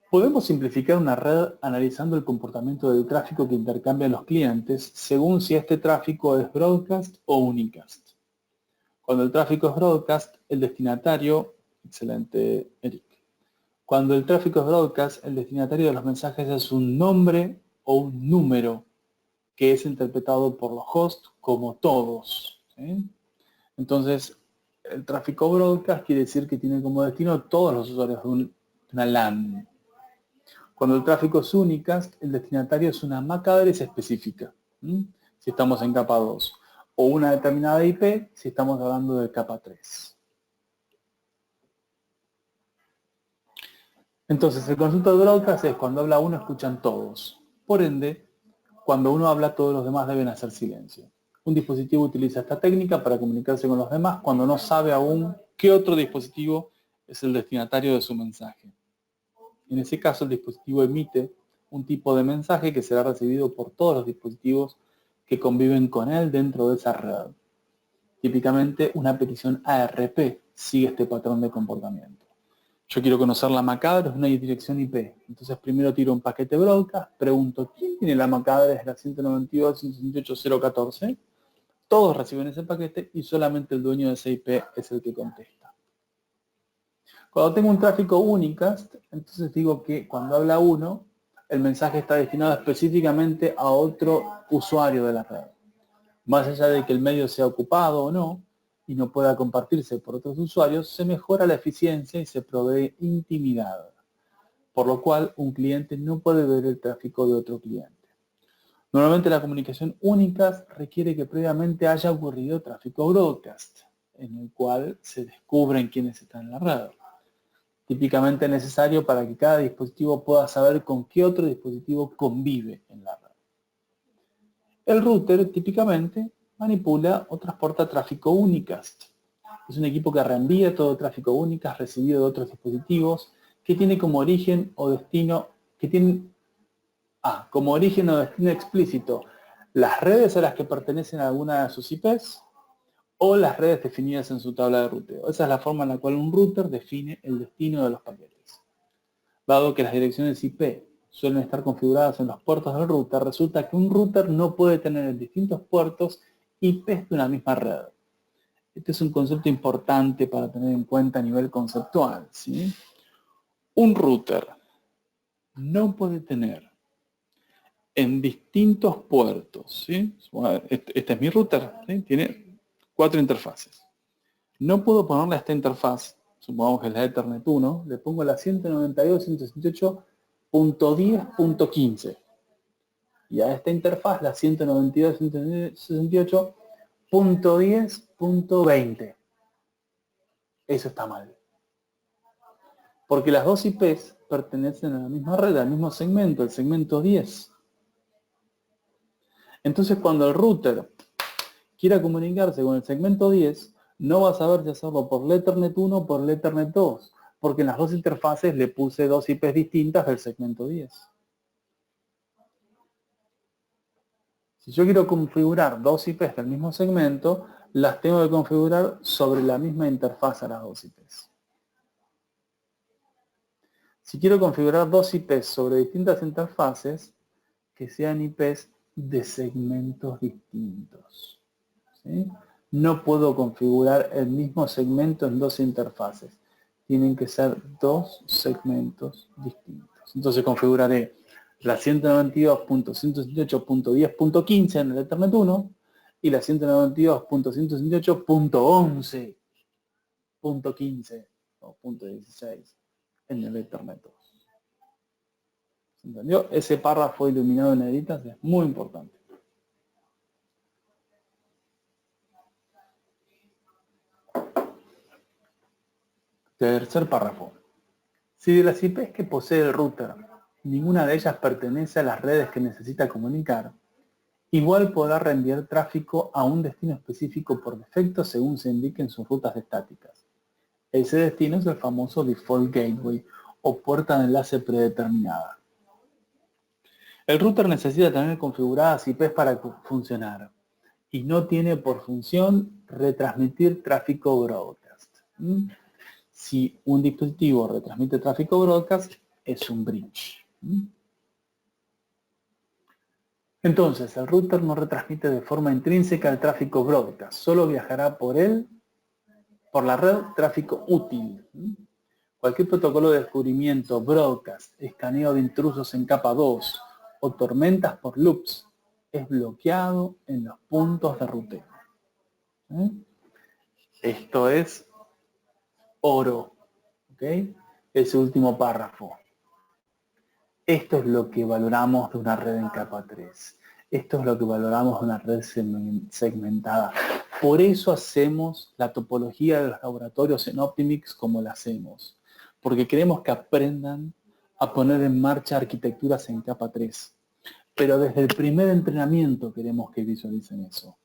Podemos simplificar una red analizando el comportamiento del tráfico que intercambian los clientes según si este tráfico es broadcast o unicast. Cuando el tráfico es broadcast, el destinatario, excelente Eric. Cuando el tráfico es broadcast, el destinatario de los mensajes es un nombre o un número que es interpretado por los hosts como todos. ¿Sí? Entonces, el tráfico broadcast quiere decir que tiene como destino todos los usuarios de una LAN. Cuando el tráfico es unicast, el destinatario es una MAC address específica, si estamos en capa 2, o una determinada IP si estamos hablando de capa 3. Entonces, el concepto de broadcast es cuando habla uno, escuchan todos. Por ende, cuando uno habla, todos los demás deben hacer silencio. Un dispositivo utiliza esta técnica para comunicarse con los demás cuando no sabe aún qué otro dispositivo es el destinatario de su mensaje. En ese caso, el dispositivo emite un tipo de mensaje que será recibido por todos los dispositivos que conviven con él dentro de esa red. Típicamente, una petición ARP sigue este patrón de comportamiento. Yo quiero conocer la MAC address de una dirección IP. Entonces, primero tiro un paquete broadcast, pregunto, ¿quién tiene la MAC address de la 192.168.014? Todos reciben ese paquete y solamente el dueño de ese IP es el que contesta. Cuando tengo un tráfico unicast, entonces digo que cuando habla uno, el mensaje está destinado específicamente a otro usuario de la red. Más allá de que el medio sea ocupado o no, y no pueda compartirse por otros usuarios, se mejora la eficiencia y se provee intimidad. Por lo cual, un cliente no puede ver el tráfico de otro cliente. Normalmente la comunicación unicast requiere que previamente haya ocurrido tráfico broadcast, en el cual se descubren quiénes están en la red. Típicamente necesario para que cada dispositivo pueda saber con qué otro dispositivo convive en la red. El router típicamente manipula o transporta tráfico unicast. Es un equipo que reenvía todo tráfico unicast recibido de otros dispositivos que tiene como origen o destino, como origen o destino explícito las redes a las que pertenecen alguna de sus IPs o las redes definidas en su tabla de ruteo. Esa es la forma en la cual un router define el destino de los paquetes. Dado que las direcciones IP suelen estar configuradas en los puertos del router, resulta que un router no puede tener en distintos puertos IPs de una misma red. Este es un concepto importante para tener en cuenta a nivel conceptual, ¿sí? Un router no puede tener en distintos puertos, ¿sí? Este es mi router, ¿sí? Tiene 4 interfaces. No puedo ponerle a esta interfaz, supongamos que es la Ethernet 1, le pongo la 192.168.10.15. Y a esta interfaz la 192.168.10.20. Eso está mal. Porque las dos IPs pertenecen a la misma red, al mismo segmento, el segmento 10. Entonces cuando el router quiera comunicarse con el segmento 10, no va a saber si hacerlo por Ethernet 1 o por Ethernet 2, porque en las dos interfaces le puse dos IPs distintas del segmento 10. Si yo quiero configurar dos IPs del mismo segmento, las tengo que configurar sobre la misma interfaz a las dos IPs. Si quiero configurar dos IPs sobre distintas interfaces, que sean IPs de segmentos distintos. ¿Sí? No puedo configurar el mismo segmento en dos interfaces. Tienen que ser dos segmentos distintos. Entonces configuraré la 192.168.10.15 en el Ethernet 1 y la 192.168.11.15 o .16 en el Ethernet 2. ¿Se entendió? Ese párrafo iluminado en negritas es muy importante. Tercer párrafo. Si de las IPs que posee el router, ninguna de ellas pertenece a las redes que necesita comunicar, igual podrá reenviar tráfico a un destino específico por defecto según se indique en sus rutas estáticas. Ese destino es el famoso Default Gateway o puerta de enlace predeterminada. El router necesita tener configuradas IPs para funcionar y no tiene por función retransmitir tráfico broadcast. Si un dispositivo retransmite tráfico broadcast, es un bridge. Entonces, el router no retransmite de forma intrínseca el tráfico broadcast, solo viajará por la red tráfico útil. Cualquier protocolo de descubrimiento, broadcast, escaneo de intrusos en capa 2 o tormentas por loops es bloqueado en los puntos de ruteo. Esto es oro. ¿Okay? Ese último párrafo. Esto es lo que valoramos de una red en capa 3. Esto es lo que valoramos de una red segmentada. Por eso hacemos la topología de los laboratorios en Optimix como la hacemos. Porque queremos que aprendan a poner en marcha arquitecturas en capa 3. Pero desde el primer entrenamiento queremos que visualicen eso.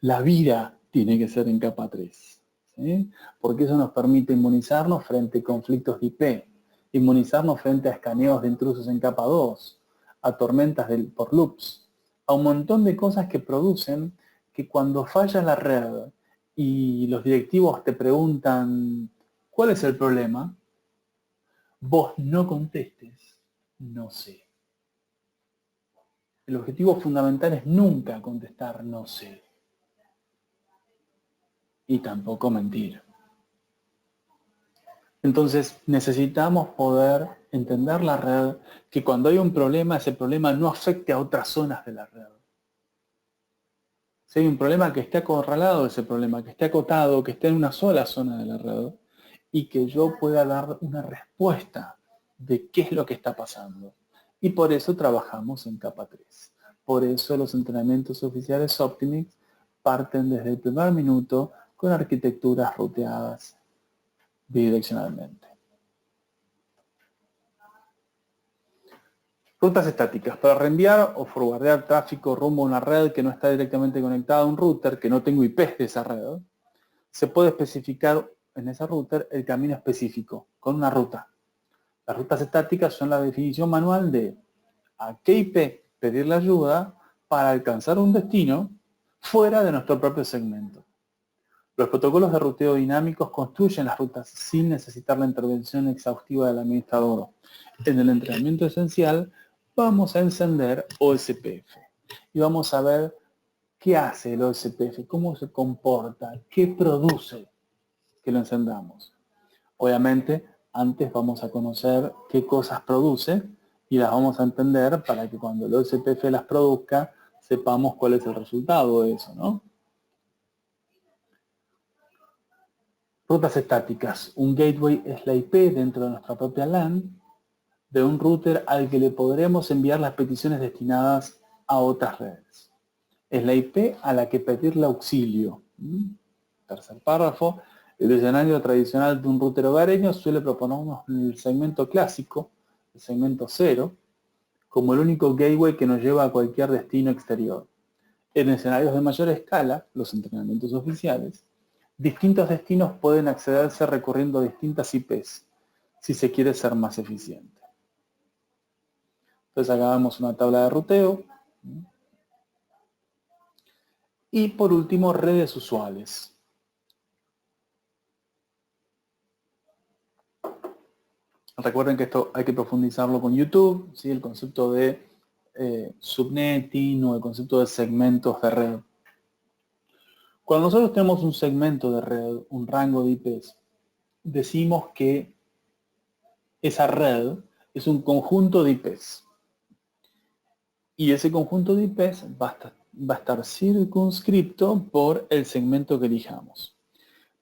La vida tiene que ser en capa 3. ¿Sí? Porque eso nos permite inmunizarnos frente a conflictos de IP, inmunizarnos frente a escaneos de intrusos en capa 2, a tormentas por loops, a un montón de cosas que producen que cuando falla la red y los directivos te preguntan ¿cuál es el problema? Vos no contestes, no sé. El objetivo fundamental es nunca contestar no sé. Y tampoco mentir. Entonces necesitamos poder entender la red, que cuando hay un problema, ese problema no afecte a otras zonas de la red. Si hay un problema, que esté acorralado ese problema, que esté acotado, que esté en una sola zona de la red y que yo pueda dar una respuesta de qué es lo que está pasando. Y por eso trabajamos en capa 3. Por eso los entrenamientos oficiales Optimix parten desde el primer minuto con arquitecturas ruteadas bidireccionalmente. Rutas estáticas. Para reenviar o forwardear tráfico rumbo a una red que no está directamente conectada a un router, que no tengo IPs de esa red, se puede especificar en ese router el camino específico, con una ruta. Las rutas estáticas son la definición manual de a qué IP pedirle ayuda para alcanzar un destino fuera de nuestro propio segmento. Los protocolos de ruteo dinámicos construyen las rutas sin necesitar la intervención exhaustiva del administrador. En el entrenamiento esencial vamos a encender OSPF y vamos a ver qué hace el OSPF, cómo se comporta, qué produce que lo encendamos. Obviamente, antes vamos a conocer qué cosas produce y las vamos a entender para que cuando el OSPF las produzca sepamos cuál es el resultado de eso, ¿no? Rutas estáticas. Un gateway es la IP dentro de nuestra propia LAN de un router al que le podremos enviar las peticiones destinadas a otras redes. Es la IP a la que pedirle auxilio. Tercer párrafo. El escenario tradicional de un router hogareño suele proponernos el segmento clásico, el segmento 0, como el único gateway que nos lleva a cualquier destino exterior. En escenarios de mayor escala, los entrenamientos oficiales, distintos destinos pueden accederse recurriendo a distintas IPs, si se quiere ser más eficiente. Entonces acá vemos una tabla de ruteo. Y por último, redes usuales. Recuerden que esto hay que profundizarlo con YouTube, ¿sí? El concepto de subnetting o el concepto de segmentos de red. Cuando nosotros tenemos un segmento de red, un rango de IPs, decimos que esa red es un conjunto de IPs. Y ese conjunto de IPs va a estar circunscripto por el segmento que elijamos.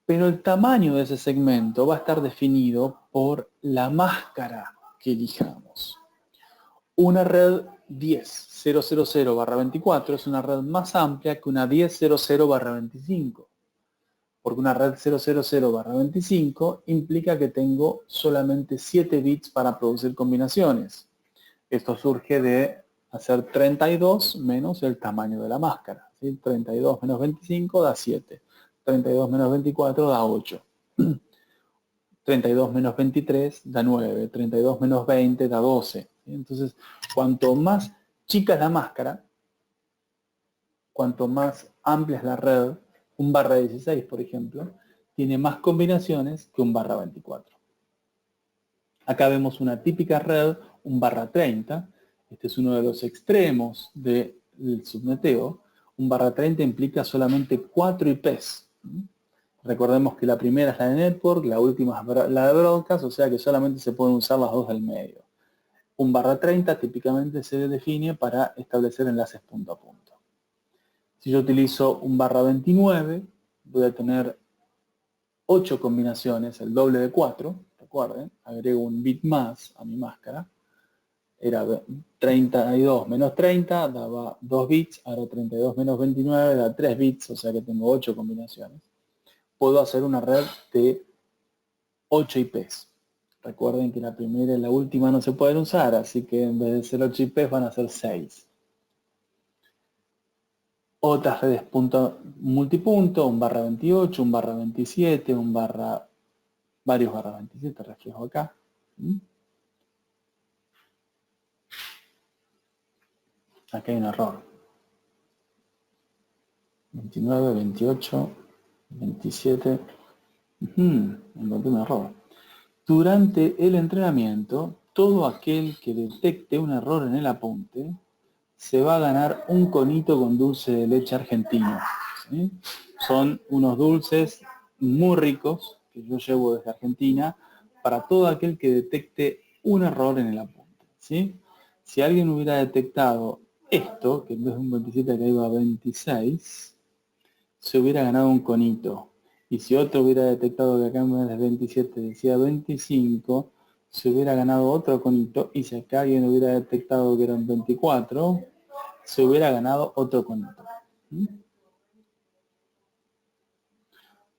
Pero el tamaño de ese segmento va a estar definido por la máscara que elijamos. Una red 10.000/24 es una red más amplia que una 10.000/25. Porque una red 0.000/25 implica que tengo solamente 7 bits para producir combinaciones. Esto surge de hacer 32 menos el tamaño de la máscara, ¿sí? 32 menos 25 da 7. 32 menos 24 da 8. 32 menos 23 da 9. 32 menos 20 da 12. ¿Sí? Entonces, cuanto más chica es la máscara, cuanto más amplia es la red, un barra 16, por ejemplo, tiene más combinaciones que un barra 24. Acá vemos una típica red, un barra 30. Este es uno de los extremos del subneteo. Un barra 30 implica solamente 4 IPs. Recordemos que la primera es la de network, la última es la de broadcast, o sea que solamente se pueden usar las dos del medio. Un barra 30 típicamente se define para establecer enlaces punto a punto. Si yo utilizo un barra 29, voy a tener 8 combinaciones, el doble de 4, recuerden, agrego un bit más a mi máscara, era 32 menos 30, daba 2 bits, ahora 32 menos 29 da 3 bits, o sea que tengo 8 combinaciones. Puedo hacer una red de 8 IPs. Recuerden que la primera y la última no se pueden usar, así que en vez de ser 8 IPs van a ser 6. Otras redes multipunto, un barra 28, un barra 27, varios barra 27, reflejo acá. Aquí hay un error. 29, 28, 27. Encontré un error. Durante el entrenamiento, todo aquel que detecte un error en el apunte se va a ganar un conito con dulce de leche argentino. ¿Sí? Son unos dulces muy ricos que yo llevo desde Argentina para todo aquel que detecte un error en el apunte. ¿Sí? Si alguien hubiera detectado esto, que en vez de un 27 acá iba a 26, se hubiera ganado un conito. Y si otro hubiera detectado que acá en vez de 27 decía 25, se hubiera ganado otro conito. Y si acá alguien hubiera detectado que eran 24, se hubiera ganado otro conito.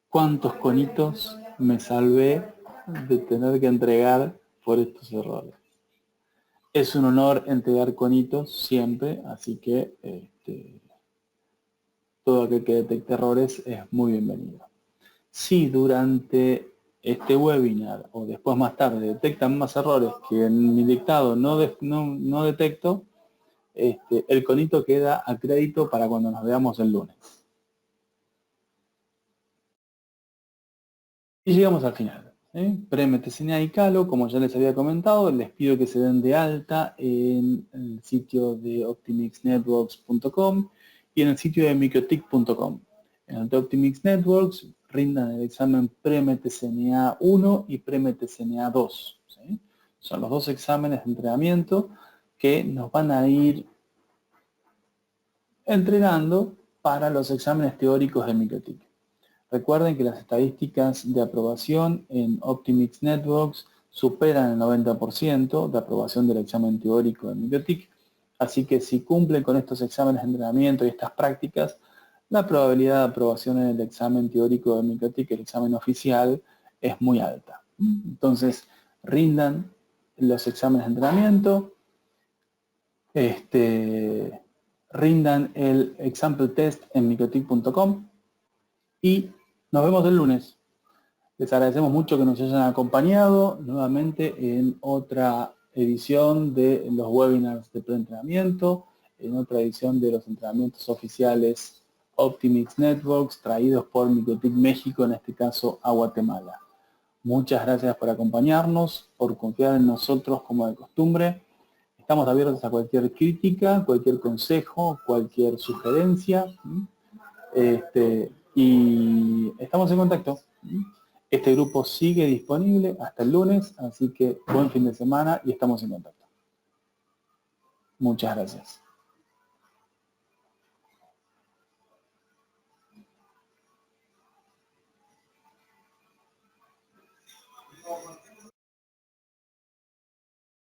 ¿Cuántos conitos me salvé de tener que entregar por estos errores? Es un honor entregar conitos siempre, así que todo aquel que detecte errores es muy bienvenido. Si durante este webinar o después más tarde detectan más errores que en mi dictado no detecto, el conito queda a crédito para cuando nos veamos el lunes. Y llegamos al final. Pre-MTCNA y Calo, como ya les había comentado, les pido que se den de alta en el sitio de optimixnetworks.com y en el sitio de microtik.com. En el de Optimix Networks rindan el examen Pre-MTCNA 1 y Pre-MTCNA 2. ¿Sí? Son los dos exámenes de entrenamiento que nos van a ir entrenando para los exámenes teóricos de Microtik. Recuerden que las estadísticas de aprobación en Optimix Networks superan el 90% de aprobación del examen teórico de Microtik, así que si cumplen con estos exámenes de entrenamiento y estas prácticas, la probabilidad de aprobación en el examen teórico de Microtik, el examen oficial, es muy alta. Entonces, rindan los exámenes de entrenamiento, rindan el example test en microtik.com y nos vemos el lunes. Les agradecemos mucho que nos hayan acompañado nuevamente en otra edición de los webinars de preentrenamiento, en otra edición de los entrenamientos oficiales Optimix Networks, traídos por Micotic México, en este caso a Guatemala. Muchas gracias por acompañarnos, por confiar en nosotros como de costumbre. Estamos abiertos a cualquier crítica, cualquier consejo, cualquier sugerencia. Y estamos en contacto. Este grupo sigue disponible hasta el lunes, así que buen fin de semana y estamos en contacto. Muchas gracias.